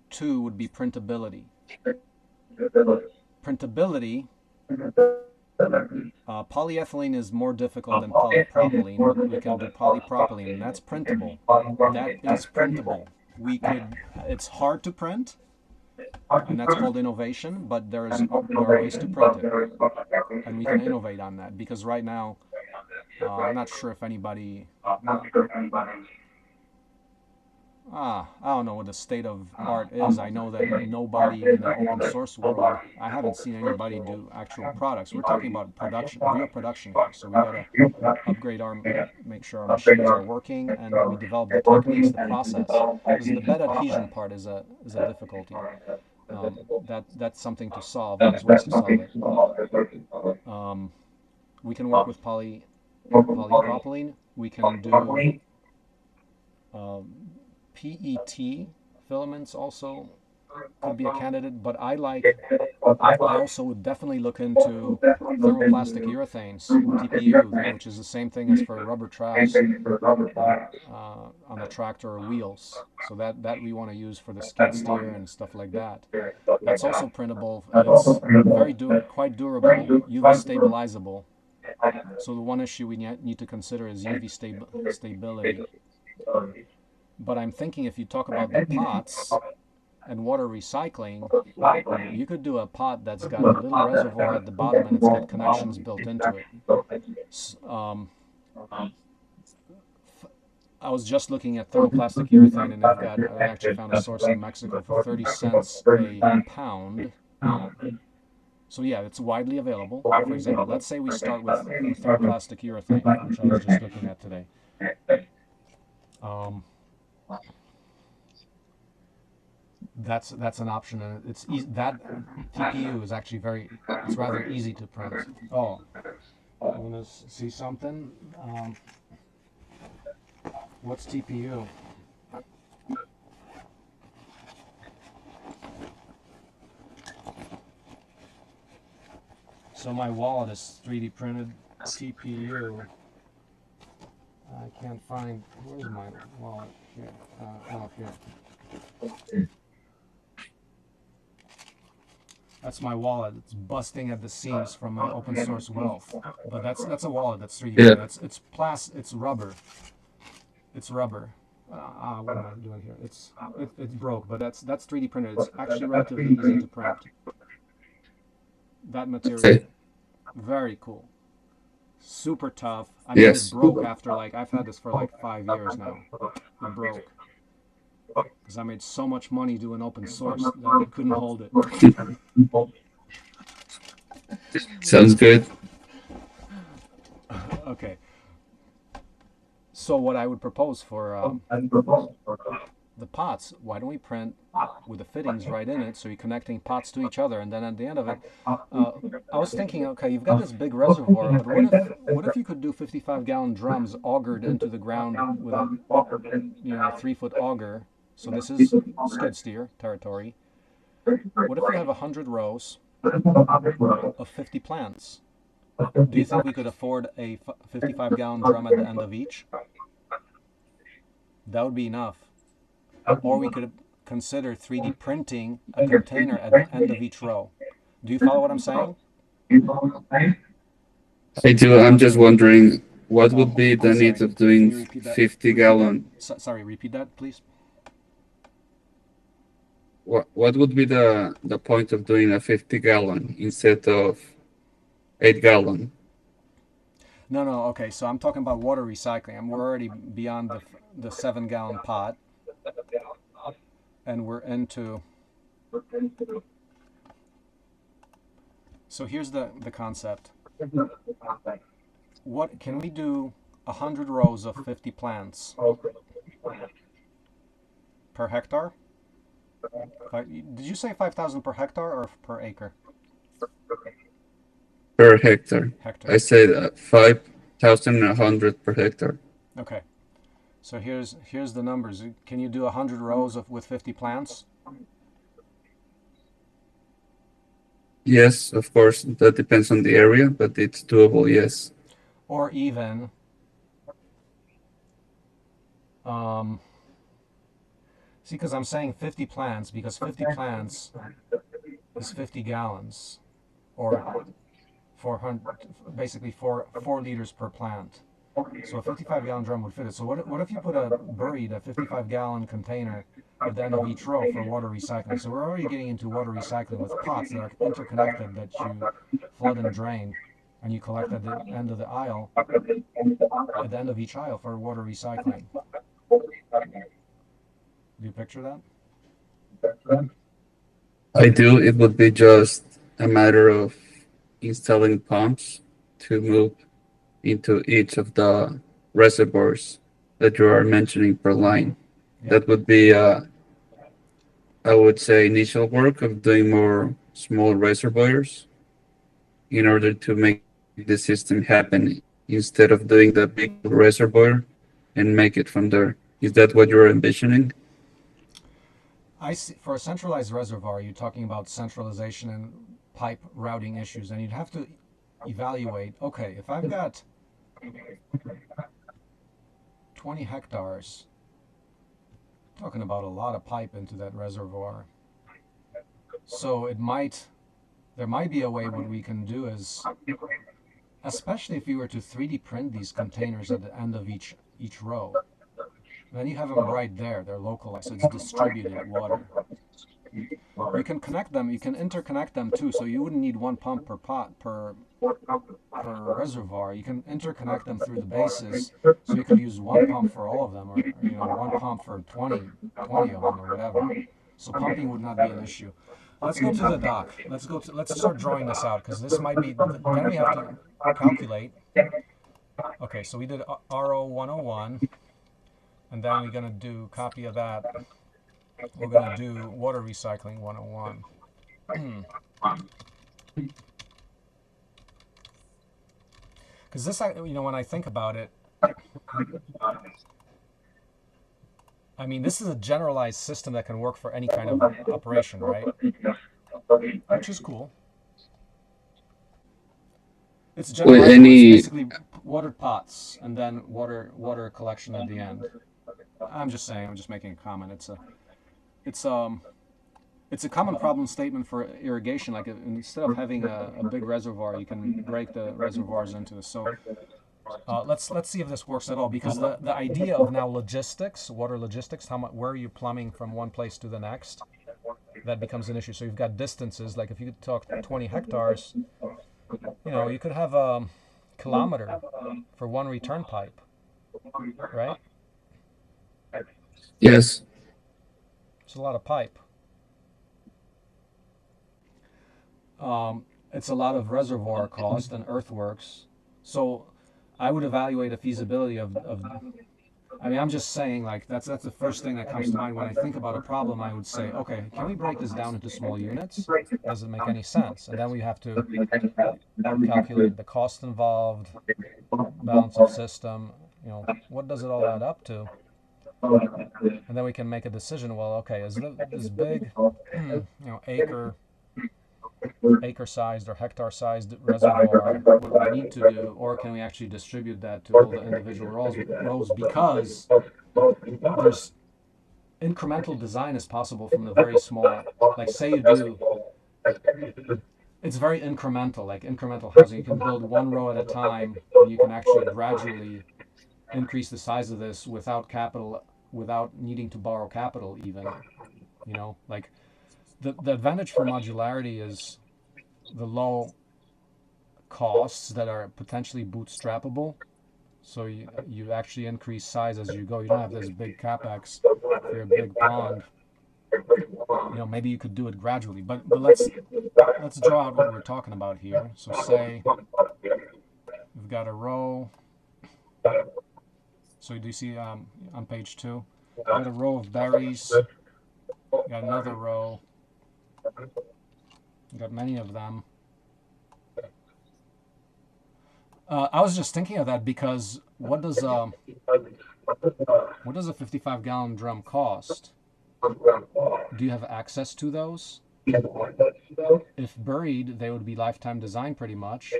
Two would be printability. Printability. Polyethylene is more difficult than polypropylene, but we can do polypropylene, and that's printable. That is printable. We could. It's hard to print, and that's called innovation. But there are ways to print it, and we can innovate on that because right now, I'm not sure if anybody. I don't know what the state of art is. I know that nobody in the open source world, I haven't seen anybody do actual products. We're talking about production, real production here. So we gotta upgrade make sure our machines are working, and we develop the techniques, the process. Because the bed adhesion part is a difficulty. That's something to solve. There's ways to solve it. Um, we can work with polypropylene. We can do uh, PET filaments also could be a candidate, but I also would definitely look into thermoplastic urethanes, TPU, which is the same thing as for rubber tracks on the tractor or wheels. So that we want to use for the skid steer and stuff like that. That's also printable. It's quite durable, UV stabilizable. So the one issue we need to consider is UV stability. But I'm thinking if you talk about the pots and water recycling, you could do a pot that's got a little reservoir at the bottom and it's got connections built into it. Um, I was just looking at thermoplastic urethane, and I actually found a source in Mexico for 30 cents a pound. So yeah, it's widely available. For example, let's say we start with thermoplastic urethane, which I was just looking at today. Um, that's an option, and that TPU is actually it's rather easy to print. Oh, you want to see something? What's TPU? So my wallet is 3D printed TPU. I can't find, where's my wallet? Here, here. That's my wallet. It's busting at the seams from my open source wealth. But that's a wallet that's 3D Yeah. printed. It's rubber. It's rubber. What am I doing here? It's broke, but that's 3D printed. It's actually relatively easy to print. That material, Okay. very cool. Super tough. I mean, it Yes. broke after I've had this for like 5 years now. It broke. because I made so much money doing open source that it couldn't hold it. Sounds good. Okay, so what I would propose for the pots, why don't we print with the fittings right in it, so you're connecting pots to each other, and then at the end of it, uh, I was thinking, okay, you've got this big reservoir, but what if you could do 55-gallon drums augered into the ground with a 3-foot auger? So this is skid steer territory. What if you have 100 rows of 50 plants? Do you think we could afford a 55-gallon drum at the end of each? That would be enough. Or we could consider 3D printing a container at the end of each row. Do you follow what I'm saying? I do. I'm just wondering what would be I'm the sorry. need of Can doing you repeat that? 50 Repeat that. gallon. Sorry. Repeat that, please. What would be the point of doing a 50 gallon instead of 8 gallon? No, no. Okay, so I'm talking about water recycling. We're already beyond the 7-gallon pot, and we're into. So here's the concept. What can we do? 100 rows of 50 plants per hectare? Did you say 5,000 per hectare or per acre? Per hectare. I Hectare. said 5,100 per hectare. Okay. So here's the numbers. Can you do 100 rows with 50 plants? Yes, of course, that depends on the area, but it's doable, yes. Or even um, see, because I'm saying 50 plants because 50 plants is 50 gallons, or 400, basically 4 liters per plant. So a 55-gallon drum would fit it. So what if you put buried a 55-gallon container at the end of each row for water recycling? So we're already getting into water recycling with pots that are interconnected that you flood and drain, and you collect at the end of the aisle, at the end of each aisle for water recycling. Do you picture that? I do. It would be just a matter of installing pumps to move into each of the reservoirs that you are mentioning per Mm-hmm. line. Yeah. That would be, I would say, initial work of doing more small reservoirs in order to make the system happen instead of doing the big reservoir and make it from there. Is that what you're envisioning? I see, for a centralized reservoir, you're talking about centralization and pipe routing issues, and you'd have to evaluate. Okay, if I've got 20 hectares, talking about a lot of pipe into that reservoir. So there might be a way what we can do is, especially if you were to 3D print these containers at the end of each row, then you have them right there. They're localized, so it's distributed water. You can connect them. You can interconnect them too, so you wouldn't need one pump per pot per reservoir. You can interconnect them through the bases, so you could use one pump for all of them, or one pump for 20 of them, or whatever. So pumping would not be an issue. Let's go to the dock. Let's start drawing this out, because this might be. Then we have to calculate. Okay, so we did RO 101, and then we're gonna do copy of that. We're gonna do water recycling 101. Because this, when I think about it, I mean, this is a generalized system that can work for any kind of operation, right? Which is cool. It's With generalizable. It's any, basically water pots and then water collection at the end. I'm just saying. I'm just making a comment. It's it's a common problem statement for irrigation. Like instead of having a big reservoir, you can break the reservoirs into this. So let's see if this works at all, because the idea of now logistics, water logistics, how much, where you're plumbing from one place to the next, that becomes an issue. So you've got distances. Like if you talk 20 hectares, you could have a kilometer for one return pipe, right? yes, It's a lot of pipe. It's a lot of reservoir cost and earthworks. So I would evaluate a feasibility of I mean, I'm just saying, like, that's the first thing that comes to mind when I think about a problem. I would say, okay, can we break this down into small units? Does it make any sense? And then we have to calculate the cost involved, balance of system, what does it all add up to? And then we can make a decision. Well, okay, is this big, acre sized or hectare sized reservoir what we need to do, or can we actually distribute that to all the individual rows? Because there's incremental design is possible from the very small. Like, say you do, it's very incremental, like incremental housing. You can build one row at a time, and you can actually gradually increase the size of this without capital, without needing to borrow capital even. Like, the advantage for modularity is the low costs that are potentially bootstrappable. So you actually increase size as you go. You don't have this big capex for your big pond. Maybe you could do it gradually, but let's draw out what we're talking about here. So say we've got a row. So do you see on page 2? You got a row of berries. You got another row. You got many of them. I was just thinking of that because what does a 55-gallon drum cost? Do you have access to those? If buried, they would be lifetime design pretty much.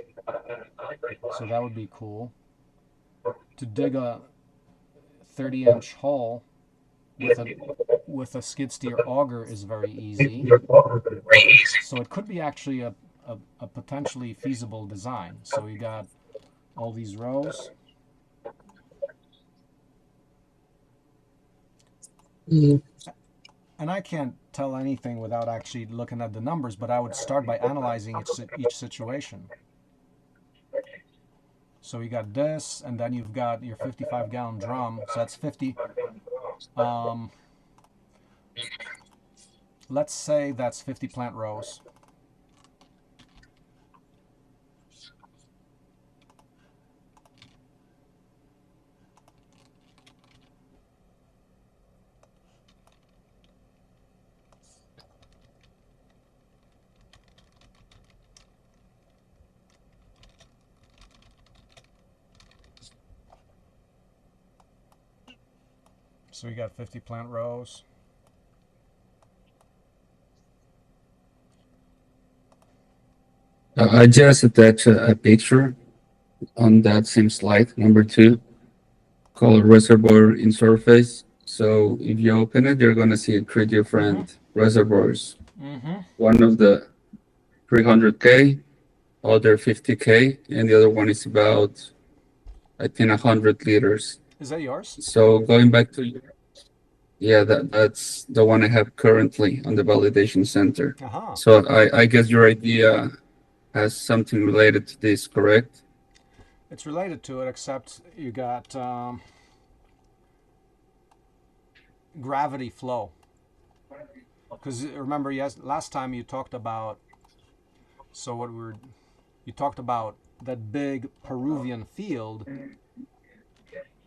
So that would be cool. To dig a 30-inch hole with a skid steer auger is very easy. So it could be actually a potentially feasible design. So you got all these rows. And I can't tell anything without actually looking at the numbers, but I would start by analyzing each situation. So you got this, and then you've got your 55-gallon drum. So that's 50. Let's say that's 50 plant rows. So we got 50 plant rows. I just attached a picture on that same slide, number 2, called reservoir in surface. So if you open it, you're gonna see 3 different reservoirs. One of the 300K, other 50K, and the other one is about, I think, 100 liters. Is that yours? So going back to, yeah, that's the one I have currently on the validation center. Uh-huh. So I guess your idea has something related to this, correct? It's related to it, except you got gravity flow. Because remember, yes, last time you talked about, you talked about that big Peruvian field.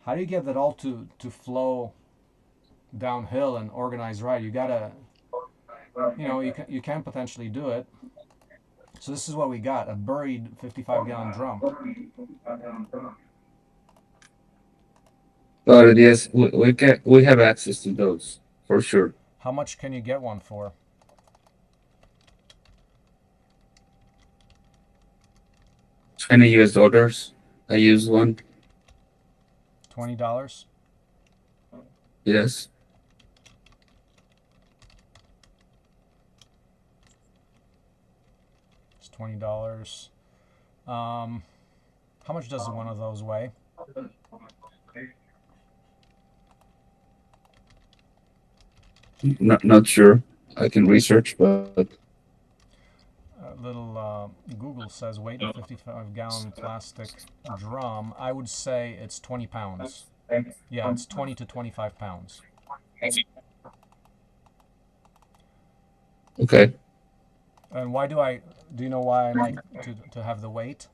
How do you get that all to flow downhill and organize right? You gotta, you can potentially do it. So this is what we got: a buried 55-gallon drum. But yes, we have access to those for sure. How much can you get one for? $20. I use one. $20. Yes. It's $20. How much does one of those weigh? Not sure. I can research, but Little Google says weight of 55-gallon plastic drum. I would say it's 20 pounds. Yeah, it's 20 to 25 pounds. Okay. And why do I? Do you know why I like to have the weight?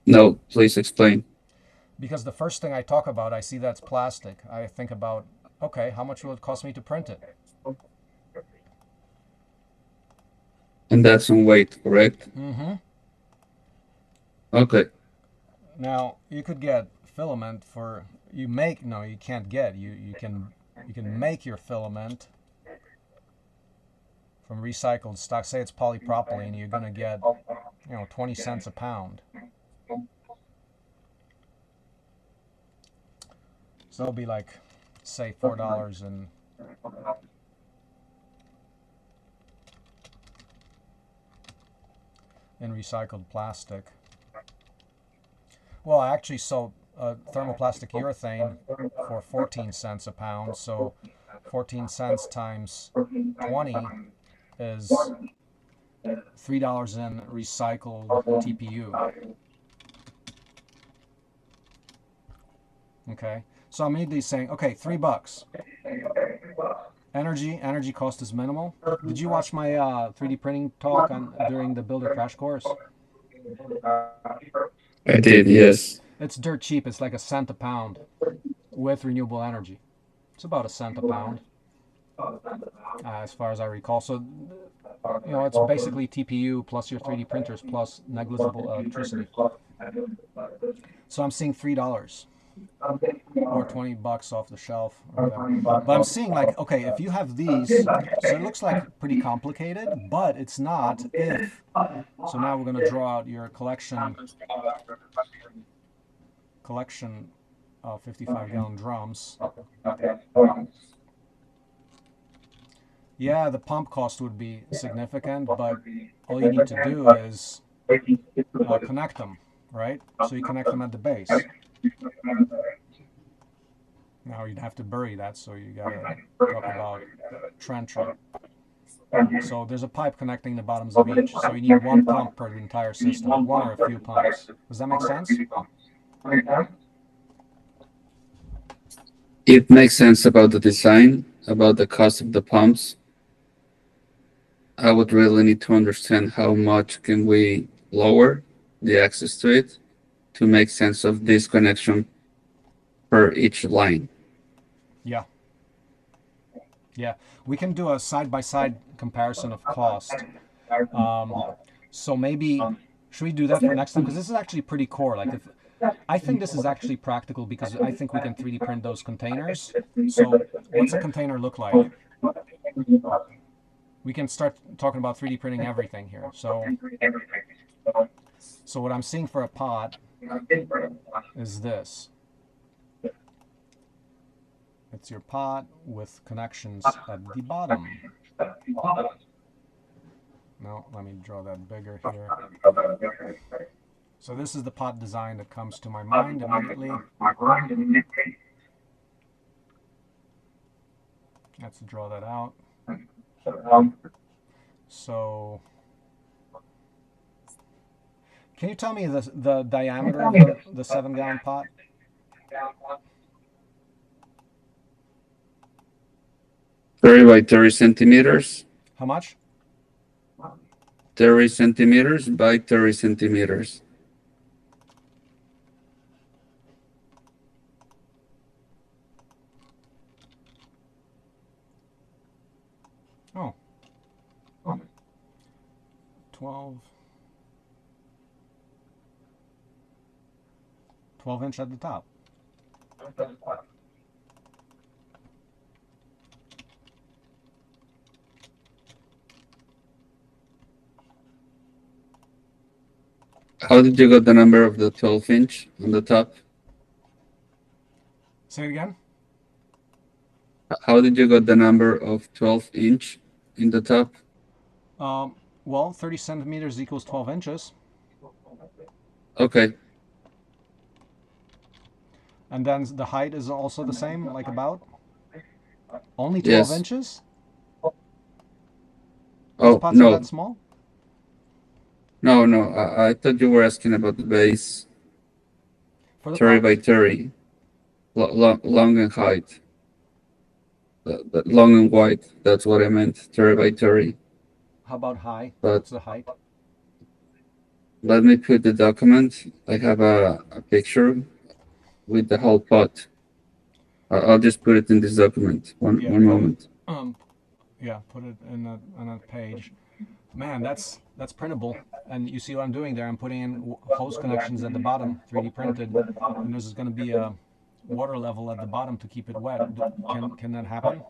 No, please explain. Because the first thing I talk about, I see that's plastic. I think about, okay, how much will it cost me to print it? And that's on weight, correct? Mm-hmm. Okay. Now you could get filament for you make no you can't get you can make your filament from recycled stock. Say it's polypropylene, you're gonna get 20 cents a pound. So it'll be like say $4 in recycled plastic. Well, I actually sold thermoplastic urethane for 14 cents a pound. So 14 cents times 20 is $3 in recycled TPU. Okay. So I'm immediately saying, okay, $3. Energy cost is minimal. Did you watch my 3D printing talk on during the Builder Crash Course? I did, yes. It's dirt cheap. It's like a cent a pound with renewable energy. It's about a cent a pound, as far as I recall. So it's basically TPU plus your 3D printers plus negligible electricity. So I'm seeing $3 or $20 off the shelf or whatever. But I'm seeing like, okay, if you have these, so it looks like pretty complicated, but it's not if. So now we're going to draw out your collection of 55-gallon drums. Yeah, the pump cost would be significant, but all you need to do is connect them, right? So you connect them at the base. Now you'd have to bury that, so you gotta talk about trenching. So there's a pipe connecting the bottoms of each. So you need one pump per the entire system, one or a few pumps. Does that make sense? It makes sense about the design, about the cost of the pumps. I would really need to understand how much can we lower the access to it to make sense of this connection per each line. Yeah. Yeah. We can do a side-by-side comparison of cost. Um, so maybe should we do that for next time? Because this is actually pretty core. Like if I think this is actually practical because I think we can 3D print those containers. So what's a container look like? We can start talking about 3D printing everything here. So what I'm seeing for a pot is this. It's your pot with connections at the bottom. No, let me draw that bigger here. So this is the pot design that comes to my mind immediately. Let's draw that out. So can you tell me the diameter of the 7-gallon pot? 30 by 30 centimeters, How much? 30 centimeters by 30 centimeters. Oh, 12. 12-inch at the top. How did you get the number of the 12-inch on the top? Say it again. How did you get the number of 12-inch in the top? Well, 30 centimeters equals 12 inches. Okay, And then the height is also the same, like about? Only 12 yes. inches? These Oh, pots are that no, small? no. I thought you were asking about the base. For the 30 pot? by 30, long and height. long and wide. That's what I meant, 30 by 30. How about high? But What's the height? let me put the document. I have a picture with the whole pot. I'll just put it in this document. Yeah, One put it. moment. Um, yeah, put it in on a page. Man, that's printable. And you see what I'm doing there? I'm putting in hose connections at the bottom, 3D printed, and there's going to be a water level at the bottom to keep it wet. Can that happen?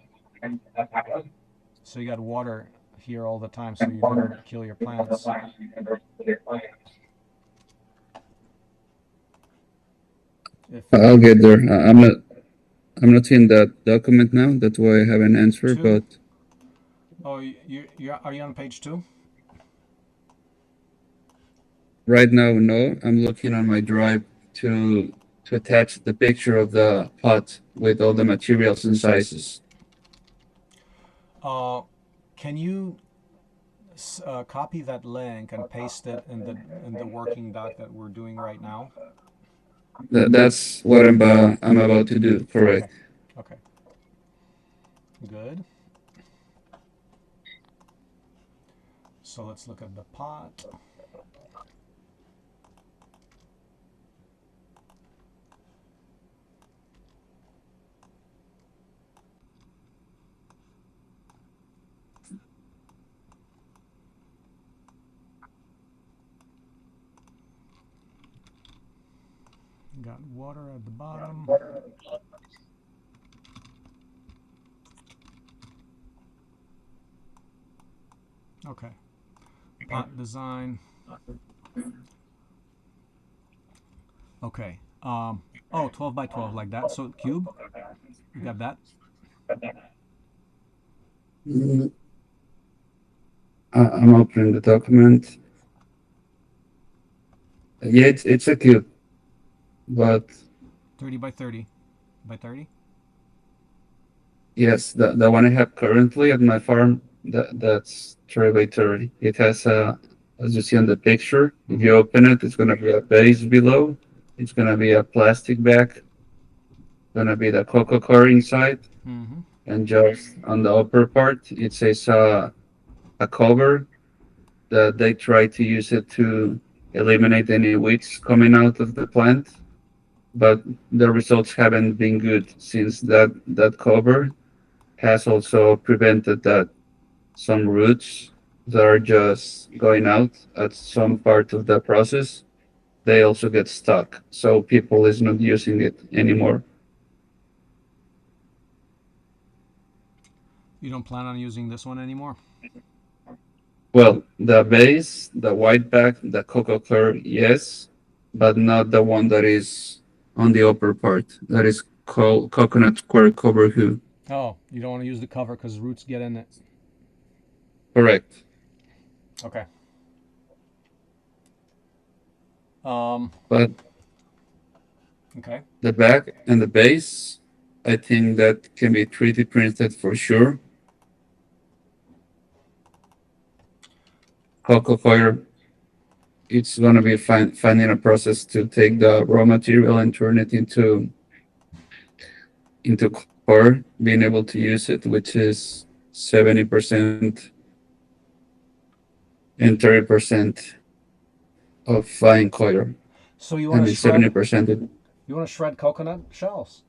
So you got water here all the time, so you never kill your plants. If I'll get there. I'm not in that document now. That's why I haven't answered. two, But oh, you are you on page two? right now, no. I'm looking on my drive to attach the picture of the pot with all the materials and sizes. Uh, can you copy that link and paste it in the working doc that we're doing right now? That's what I'm about to do. Okay, Correct. okay, good. So let's look at the pot. Got water at the bottom. Okay, pot design. Okay. Oh, 12 by 12 like that. So cube, you got that? Mm, I'm opening the document. Yeah, it's a cube, but 30 by 30 by 30? yes, the one I have currently at my farm, that's 30 by 30. It has as you see on the picture, if Mm-hmm. you open it, it's gonna be a base below. It's gonna be a plastic bag, gonna be the cocoa core inside, Mm-hmm. and just on the upper part, it says a cover that they try to use it to eliminate any weeds coming out of the plant. But the results haven't been good since that cover has also prevented that some roots that are just going out at some part of the process, they also get stuck. So people is not using it anymore. You don't plan on using this one anymore? Well, the base, the white back, the cocoa coir, yes, but not the one that is on the upper part. That is called coconut coir cover hue. Oh, you don't want to use the cover because roots get in it. Correct. Okay. Um, But okay. the back and the base, I think that can be 3D printed for sure. Cocoa coir, it's gonna be finding a process to take the raw material and turn it into coir, being able to use it, which is 70% and 30% of fine coir. So you I want to mean, shred 70%. you want to shred coconut shells.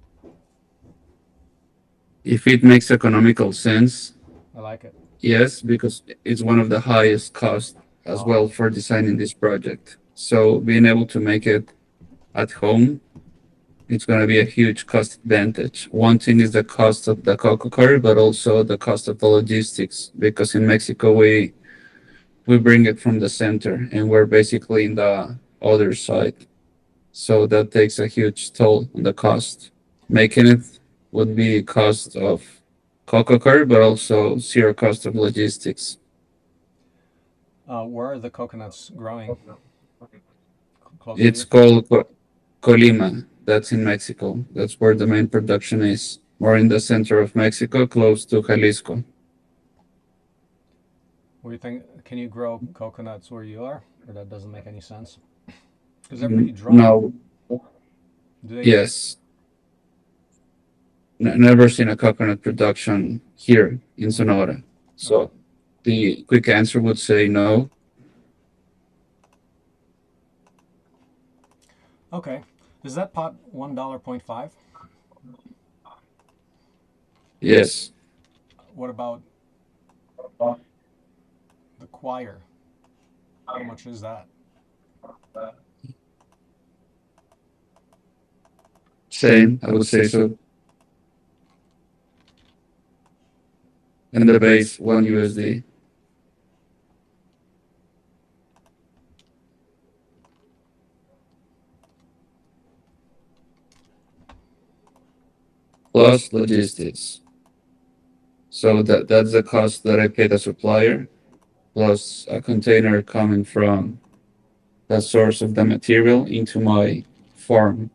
If it makes economical sense, I like it. yes, because it's one of the highest cost as Oh. well for designing this project. So being able to make it at home, it's going to be a huge cost advantage. One thing is the cost of the cocoa curry, but also the cost of the logistics, because in Mexico we bring it from the center and we're basically in the other side. So that takes a huge toll on the cost. Making it would be cost of cocoa curry, but also zero cost of logistics. Where are the coconuts growing? Close to It's you? called Colima. That's in Mexico. That's where the main production is. More in the center of Mexico, close to Jalisco. What do you think? Can you grow coconuts where you are? Or that doesn't make any sense? Because they're pretty Mm, dry. no, Do they? yes. never seen a coconut production here in Sonora. Okay. So the quick answer would say no. Okay. Is that pot $1.5? Yes, What about the choir? How much is that? same. I would say so. And the base, one USD. Plus logistics. So that's the cost that I pay the supplier, plus a container coming from the source of the material into my farm.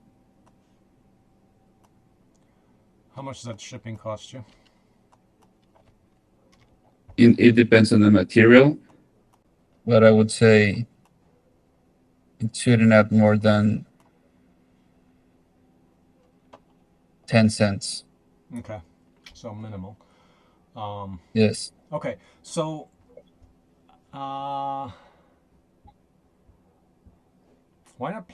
How much does that shipping cost you? It depends on the material, but I would say it shouldn't add more than 10 cents. Okay. So minimal. Um, Yes, okay. So, uh, why not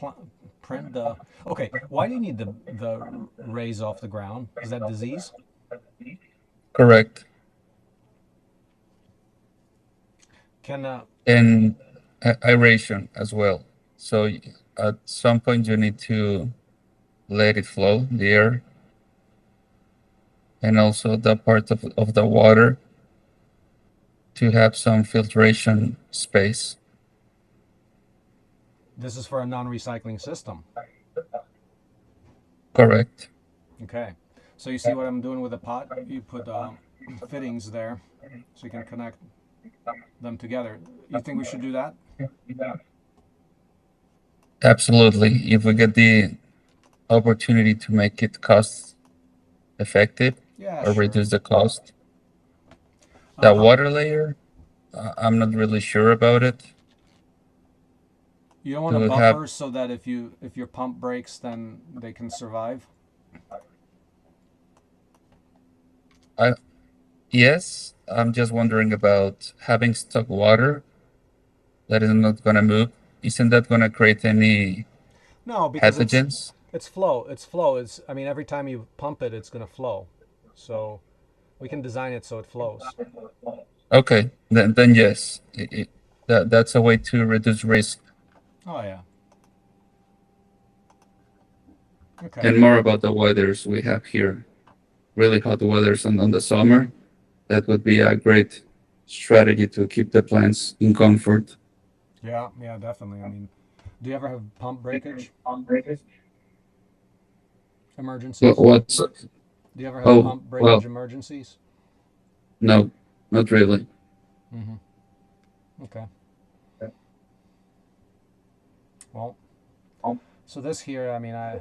print the? Okay. Why do you need the rays off the ground? Is that disease? correct. Can And aeration as well. So at some point you need to let it flow, the air, and also the part of the water to have some filtration space. this is for a non-recycling system? Correct. Okay. So you see what I'm doing with the pot? You put fittings there, so you can connect them together. You think we should do that? Absolutely. If we get the opportunity to make it cost effective Yeah, or sure. reduce the cost, Uh, that how, water layer, I'm not really sure about it. you don't want a To have, buffer so that if your pump breaks, then they can survive. I yes, I'm just wondering about having stock water that is not gonna move. Isn't that gonna create any No, because pathogens? it's flow. It's flow. It's I mean every time you pump it, it's gonna flow. So we can design it so it flows. Okay, then yes, that's a way to reduce risk. Oh yeah. Okay. And more about the weathers we have here. Really hot weathers on the summer. That would be a great strategy to keep the plants in comfort. Yeah, yeah, definitely. I mean, do you ever have pump breakage emergencies? What's Do you ever have oh pump breakage well, emergencies? no, not really. Mm-hmm. Okay. Well, so this here, I mean, I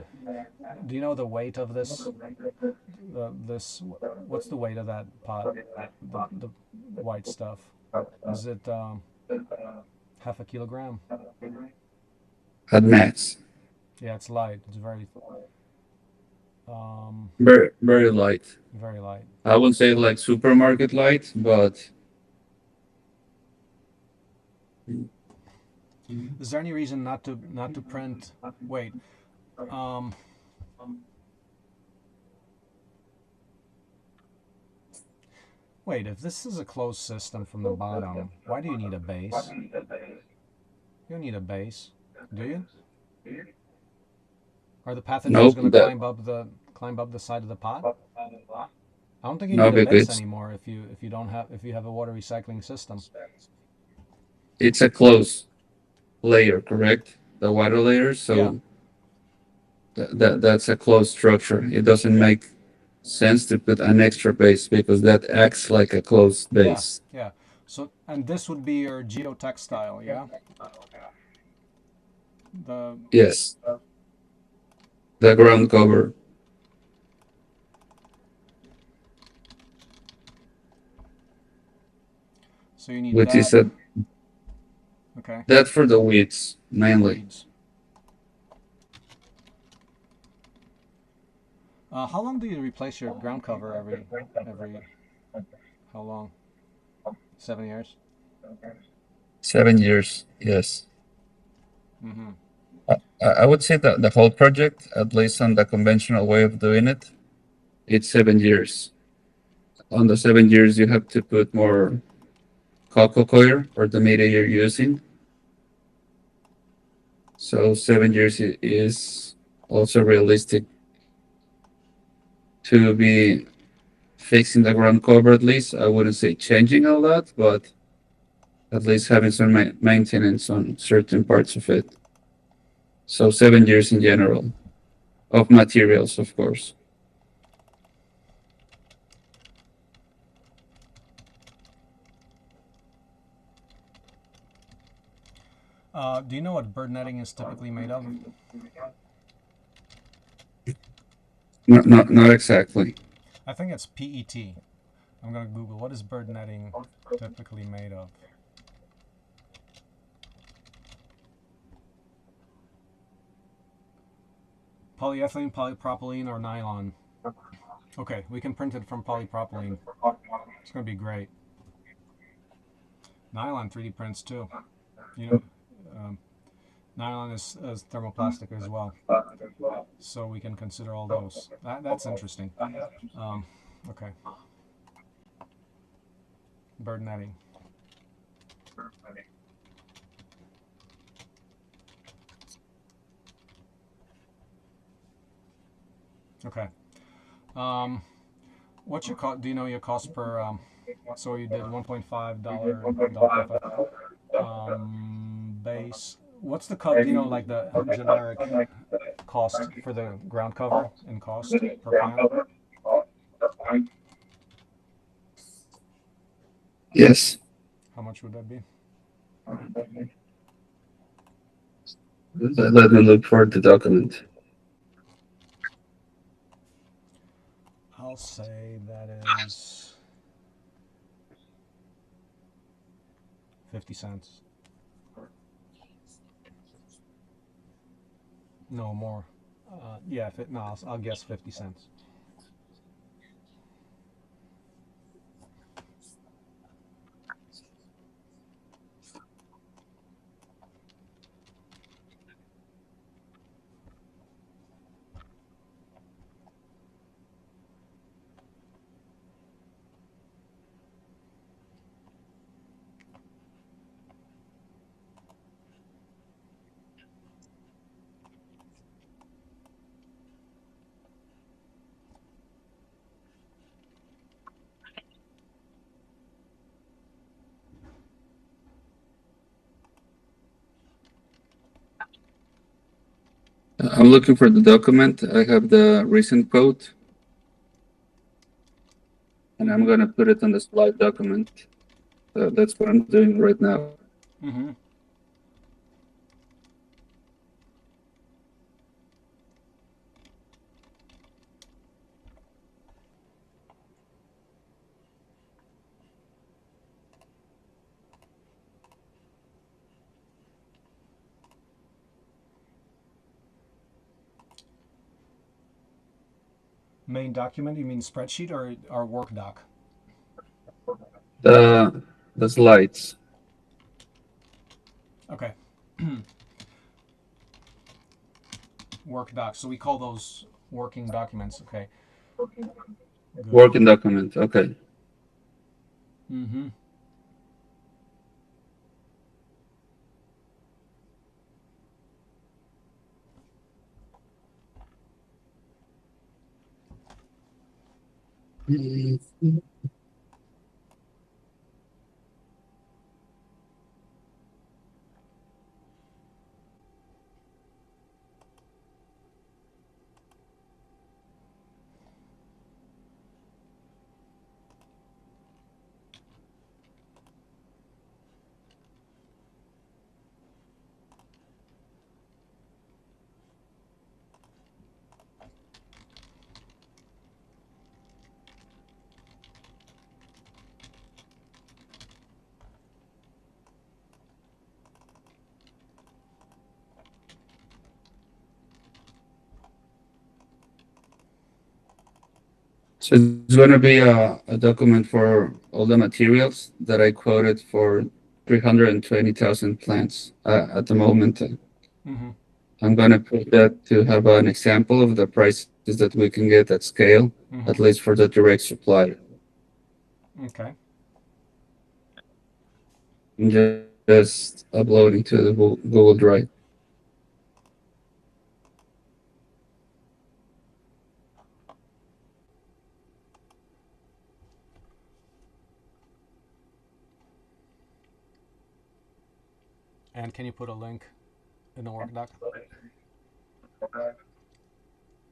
do you know the weight of this? This what's the weight of that pot? The white stuff. Is it half a kilogram? At max, Yeah, it's light. It's um, very light. very light. I wouldn't say like supermarket light, but Is there any reason not to print? Wait. Um, wait. If this is a closed system from the bottom, why do you need a base? You don't need a base, do you? Are the pathogens nope. going to That climb up the side of the pot? I don't think you no, need a base because anymore if you don't have if you have a water recycling system. it's a closed layer, correct? The water layer, Yeah, so that's a closed structure. It doesn't make sense to put an extra base because that acts like a closed yeah, base. yeah. So and this would be your geotextile, yeah. The Yes, the ground cover, so you need which that. is a Okay, that for the weeds mainly. weeds. How long do you replace your ground cover every how long? 7 years. 7 years, yes. Mm-hmm. I would say that the whole project, at least on the conventional way of doing it, it's 7 years. On the 7 years, you have to put more cocoa coir or the media you're using. So 7 years is also realistic to be fixing the ground cover at least. I wouldn't say changing a lot, but at least having some maintenance on certain parts of it. So 7 years in general of materials, of course. Do you know what bird netting is typically made of? Not exactly. I think it's PET. I'm gonna Google what is bird netting typically made of. Polyethylene, polypropylene, or nylon. Okay, we can print it from polypropylene. It's gonna be great. Nylon 3D prints too. You know, um, nylon is thermoplastic as well, so we can consider all those. That's interesting. Um, okay, bird netting. Okay. Um, what's your cost? Do you know your cost per? So you did $1.5 base. What's the cut? You know, like the generic cost for the ground cover and cost per plant. Yes. How much would that be? Let me look for the document. I'll say that is 50 cents. No more. Yeah, if it, no, I'll guess 50 cents. I'm looking for the document. I have the recent quote, and I'm gonna put it on the slide document. That's what I'm doing right now. Mm-hmm. Main document? You mean spreadsheet or work doc? The slides. Okay. Work doc. So we call those working documents. Okay. Good. Working document. Okay. Mm-hmm. So it's going to be a document for all the materials that I quoted for 320,000 plants at the moment. Mm-hmm. I'm going to put that to have an example of the prices that we can get at scale, at Mm-hmm. least for the direct supply. Okay. I'm just uploading to the Google Drive. And can you put a link in the work doc?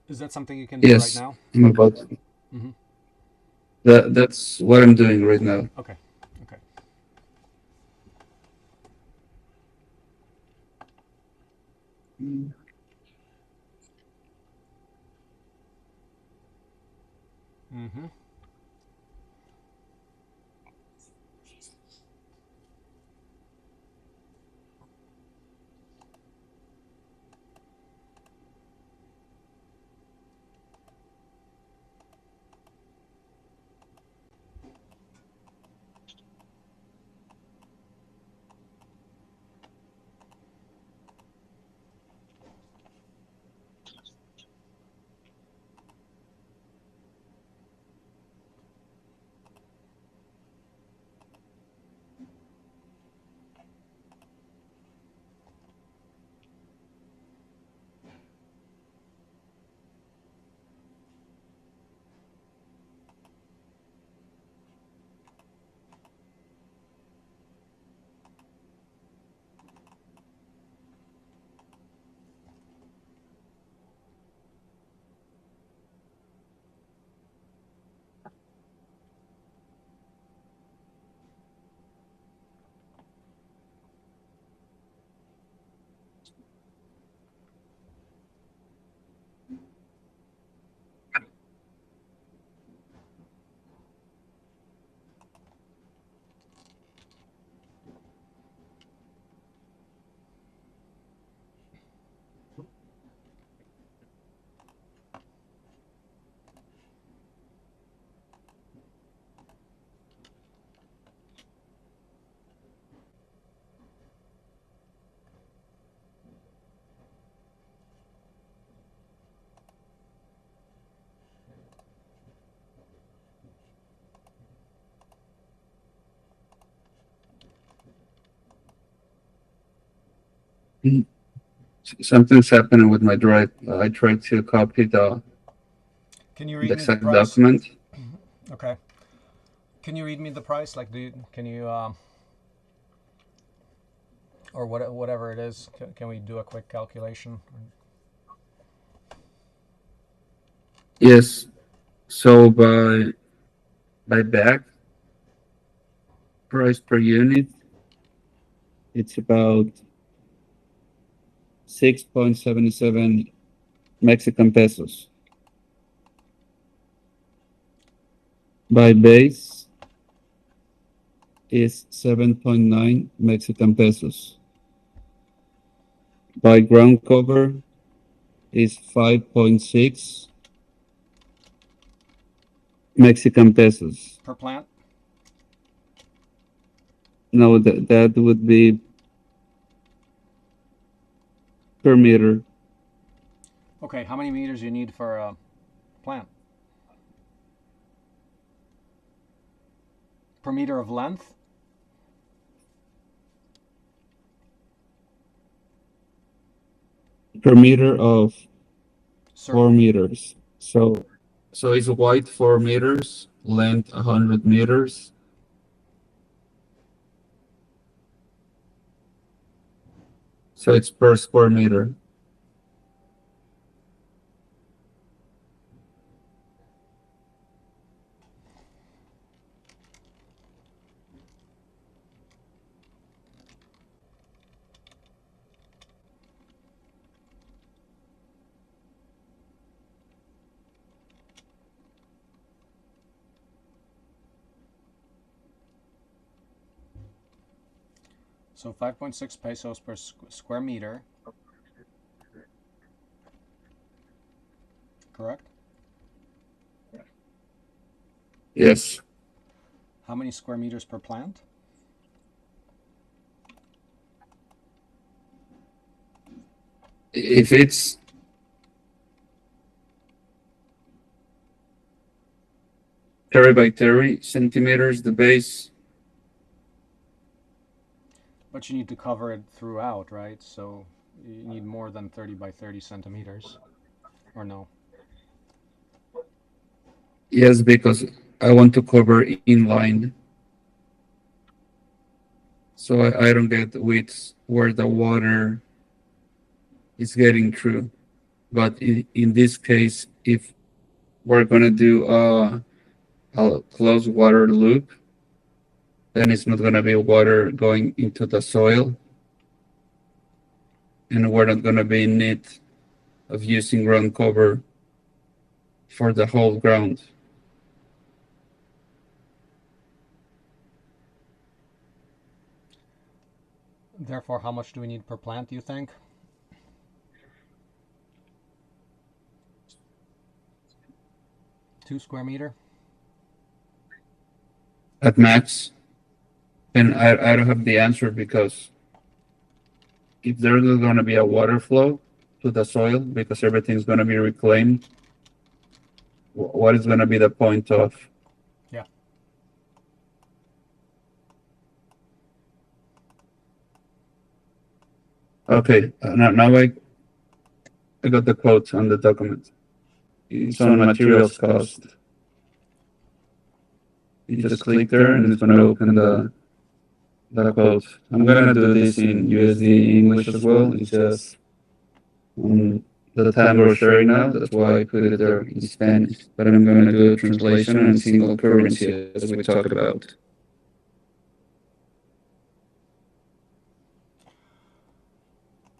Is that something you can do right Yes, now? I'm about to. Mm-hmm. That's what I'm doing right now. Okay. Okay. Mm-hmm. Mhm. Something's happening with my drive. I tried to copy Can you the read me the exact price? document. Okay. Can you read me the price? Like, do you, can you or whatever it is? Can we do a quick calculation? Yes. So by bag price per unit, it's about 6.77 Mexican pesos. By base is 7.9 Mexican pesos. By ground cover is 5.6 Mexican pesos. Per plant? No, that would be per meter. Okay. How many meters you need for a plant? Per meter of length? Per meter of four Circle. meters. So it's wide 4 meters, length 100 meters. So it's per square meter. So 5.6 pesos per square meter. Correct. Yes. How many square meters per plant? If it's 30 by 30 centimeters, the base, But you need to cover it throughout, right? So you need more than 30 by 30 centimeters, or no? yes, because I want to cover inline, so I don't get widths where the water is getting through. But in this case, if we're gonna do a closed water loop, then it's not gonna be water going into the soil, and we're not gonna be in need of using ground cover for the whole ground. Therefore, how much do we need per plant, do you think? Two square meter? At max, and I don't have the answer because if there's not gonna be a water flow to the soil because everything's gonna be reclaimed, what is gonna be the point of? Yeah. Okay, I got the quote on the document. It's on materials cost. You just click there and it's gonna open the quote. I'm gonna do this in USD English as well. It's just on the time we're sharing now. That's why I put it there in Spanish. But I'm gonna do a translation and single currency as we talk about.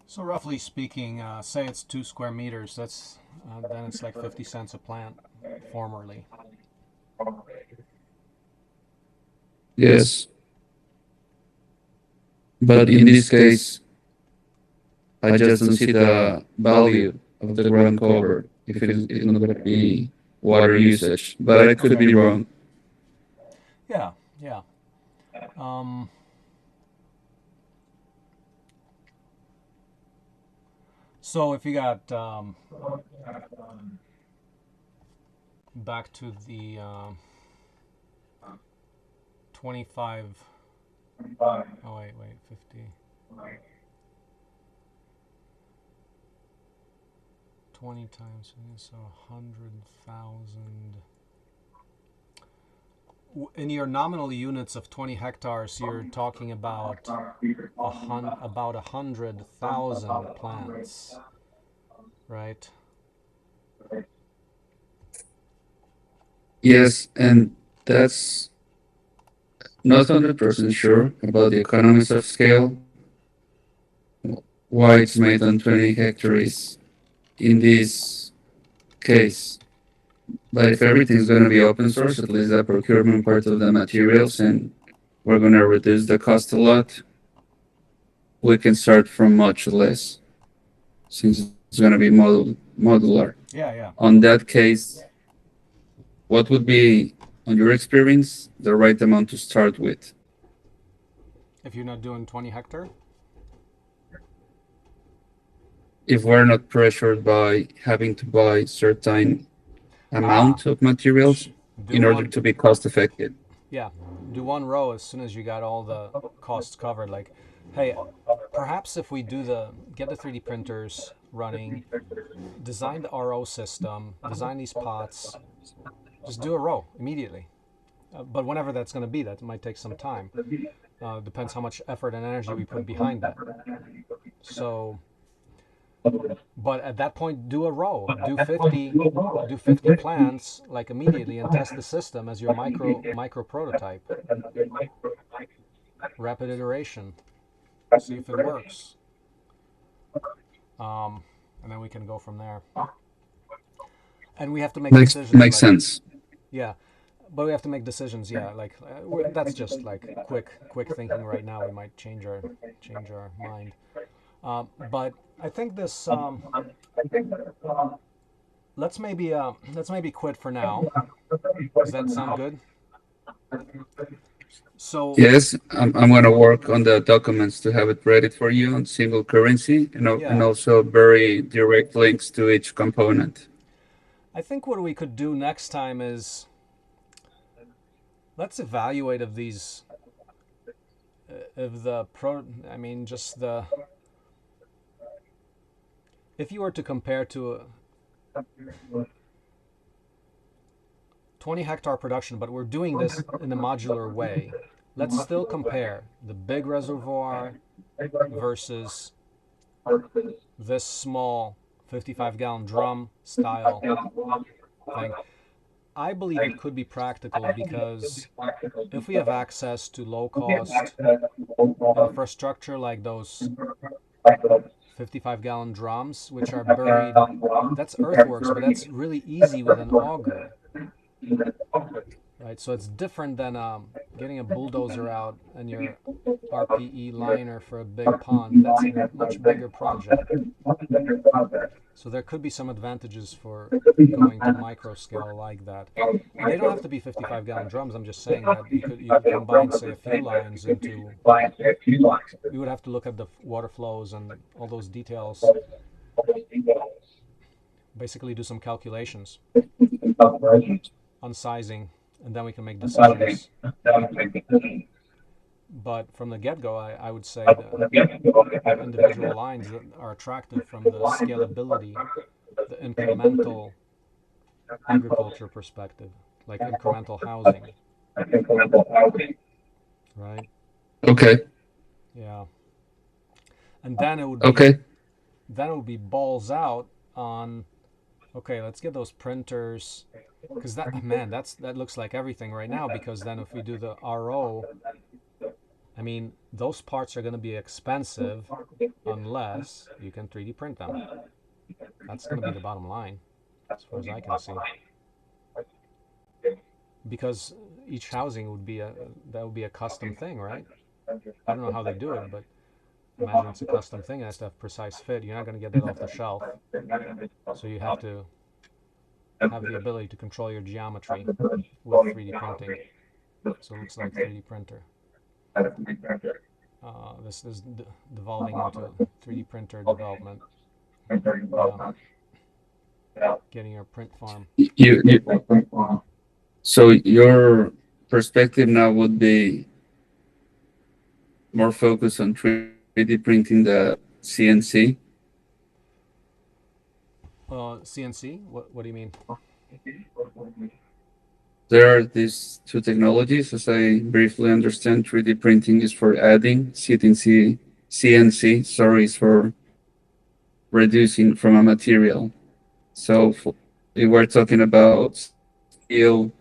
So roughly speaking, say it's 2 square meters. That's then it's like 50 cents a plant. Formerly, Yes, but in this case, I just don't see the value of the ground cover if it's not going to be water usage. But I could be wrong. yeah, yeah. Um, so if you got back to the 25. Oh wait, 50. 20 times so 100,000. In your nominal units of 20 hectares, you're talking about about 100,000 plants, right? Yes, and that's not 100% sure about the economies of scale, why it's made on 20 hectares in this case. But if everything's going to be open source, at least the procurement part of the materials, and we're going to reduce the cost a lot, we can start from much less since it's going to be modular. Yeah, yeah. On that case, what would be, on your experience, the right amount to start with? If you're not doing 20 hectare, If we're not pressured by having to buy certain ah, amount of materials do in order one, to be cost effective. yeah, do one row as soon as you got all the costs covered. Like, hey, perhaps if we do get the 3D printers running, design the RO system, design these pots, just do a row immediately. But whenever that's going to be, that might take some time. Depends how much effort and energy we put behind that. So, but at that point, do a row, do 50 plants like immediately, and test the system as your micro prototype. Rapid iteration, see if it works, and then we can go from there. And we have to make decisions Makes like, sense. yeah, but we have to make decisions. Yeah, like that's just like quick thinking right now. We might change our mind. But I think this. Let's maybe quit for now. Does that sound good? So Yes, I'm going to work on the documents to have it ready for you on single currency and yeah, also very direct links to each component. I think what we could do next time is let's evaluate if these if the pro I mean just the if you were to compare to a 20-hectare production, but we're doing this in a modular way. Let's still compare the big reservoir versus this small 55-gallon drum style thing. I believe it could be practical because if we have access to low cost infrastructure like those 55-gallon drums, which are buried, that's earthworks, but that's really easy with an auger, right? So it's different than getting a bulldozer out and your RPE liner for a big pond. That's a much bigger project. So there could be some advantages for going to micro scale like that. And they don't have to be 55-gallon drums. I'm just saying that you could combine say a few lines into. We would have to look at the water flows and all those details. Basically, do some calculations on sizing, and then we can make decisions. But from the get-go, I would say the individual lines that are attractive from the scalability, the incremental agriculture perspective, like incremental housing, right? Okay. Yeah, and then it would be Okay. balls out on. Okay, let's get those printers, because that man, that looks like everything right now. Because then if we do the RO, I mean, those parts are going to be expensive unless you can 3D print them. That's going to be the bottom line, as far as I can see. Because each housing would be a custom thing, right? I don't know how they do it, but imagine it's a custom thing. It has to have precise fit. You're not going to get that off the shelf, so you have to have the ability to control your geometry with 3D printing. So it looks like 3D printer. This is devolving into 3D printer development. Yeah, getting your print farm. So your perspective now would be more focused on 3D printing the CNC. CNC? What do you mean? There are these two technologies, as I briefly understand. 3D printing is for adding, CNC, sorry, is for reducing from a material. So if we're talking about steel,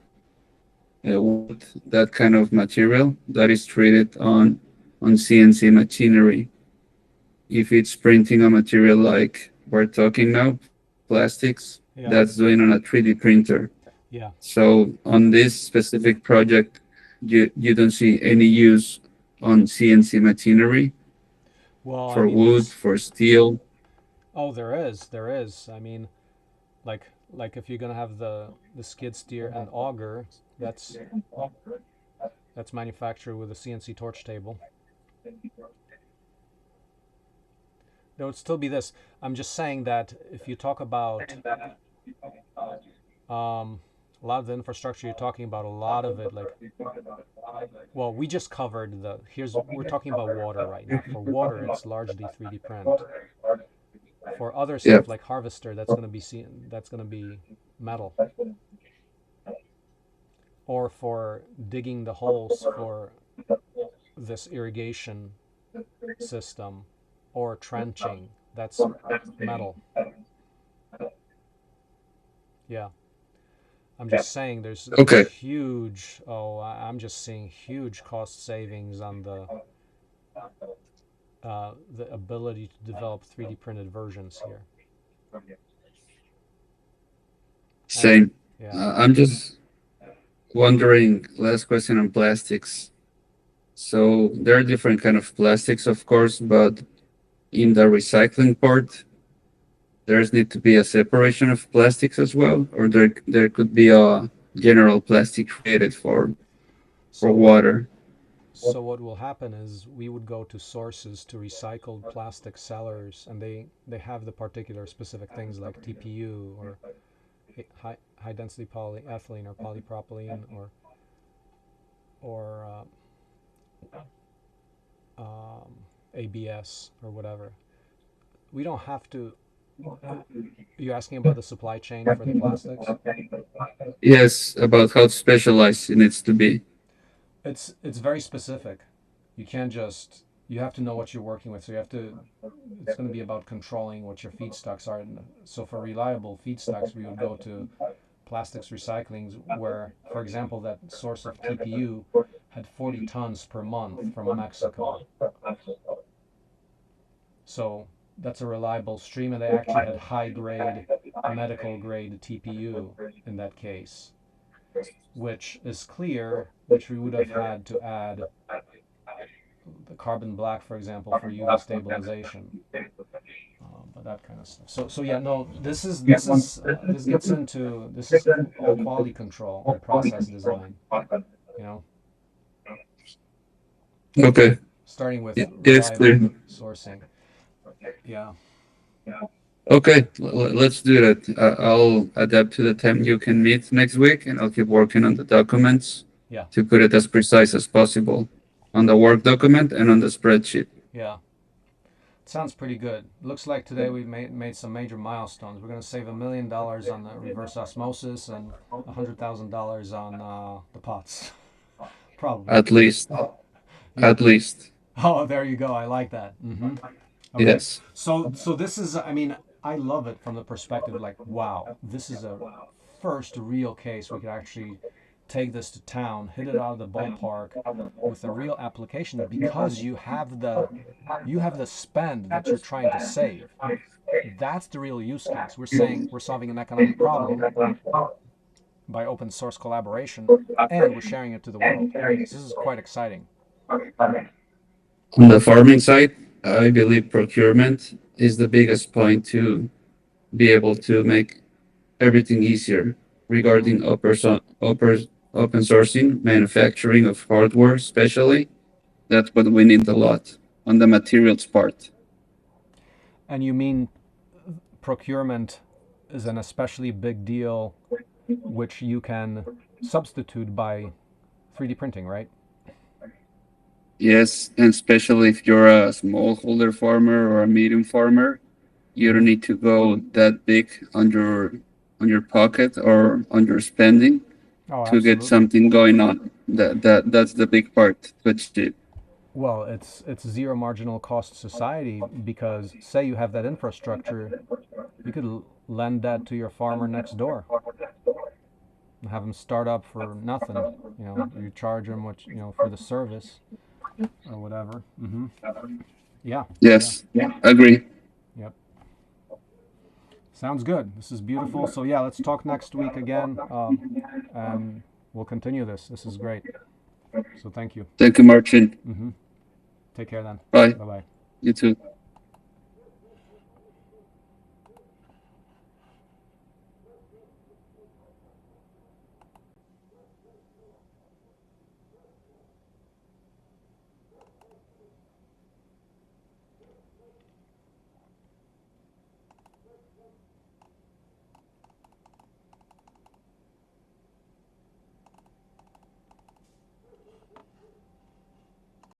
wood, that kind of material that is treated on CNC machinery. If it's printing a material like we're talking now, plastics, that's Yeah, doing on a 3D printer. yeah. So on this specific project, you don't see any use on CNC machinery Well, I for mean, wood, there's. for steel. Oh, there is. I mean, like if you're gonna have the skid steer and auger, that's manufactured with a CNC torch table. There would still be this. I'm just saying that if you talk about a lot of the infrastructure you're talking about, a lot of it, like, well, we just covered the. Here's we're talking about water right now. For water, it's largely 3D print. For other Yeah. stuff like harvester, that's gonna be metal. Or for digging the holes for this irrigation system, or trenching, that's metal. Yeah. I'm just saying there's Okay. huge. I'm just seeing huge cost savings on the ability to develop 3D printed versions here. And Same. yeah, I'm just wondering, last question on plastics. So there are different kind of plastics, of course, but in the recycling part, there's need to be a separation of plastics as well, or there could be a general plastic created for. or So water. so what will happen is we would go to sources to recycled plastic sellers, and they have the particular specific things like TPU or high density polyethylene or polypropylene or ABS or whatever. We don't have to. You're asking about the supply chain for the plastics? Yes, about how specialized it needs to be. It's very specific. You can't just you have to know what you're working with. So you have to it's going to be about controlling what your feedstocks are. So for reliable feedstocks, we would go to plastics recycling, where, for example, that source of TPU had 40 tons per month from Mexico. So that's a reliable stream, and they actually had high grade, medical grade TPU in that case, which is clear, which we would have had to add the carbon black, for example, for UV stabilization, but that kind of stuff. So yeah, no, this gets into this is all quality control and process design. You know, Okay, starting with it's reliable clear. sourcing. Yeah, Okay, let's do that. I'll adapt to the time you can meet next week, and I'll keep working on the documents yeah, to put it as precise as possible on the work document and on the spreadsheet. yeah. Sounds pretty good. Looks like today we've made some major milestones. We're going to save $1 million on the reverse osmosis and $100,000 on the pots, probably. At least, Yeah. at least. Oh, there you go. I like that. Okay. Yes. So this is. I mean, I love it from the perspective like, wow, this is a first real case we could actually take this to town, hit it out of the ballpark with a real application because you have the spend that you're trying to save. That's the real use case. We're saying we're solving an economic problem by open source collaboration, and we're sharing it to the world. So this is quite exciting. On the farming side, I believe procurement is the biggest point to be able to make everything easier Hmm. regarding open sourcing, manufacturing of hardware, especially. That's what we need a lot on the materials part. And you mean procurement is an especially big deal, which you can substitute by 3D printing, right? Yes, and especially if you're a smallholder farmer or a medium farmer, you don't Hmm. need to go that big on your pocket or on your spending Oh, to get absolutely. something going on. That's the big part to achieve. Well, it's zero marginal cost society because say you have that infrastructure, you could lend that to your farmer next door and have them start up for nothing. You charge them for the service or whatever. Yeah, yeah, Yes, agree. yep. Sounds good. This is beautiful. So yeah, let's talk next week again, and we'll continue this. This is great. So thank you. Thank you, Marcin. Take care then. Bye. Bye bye. You too.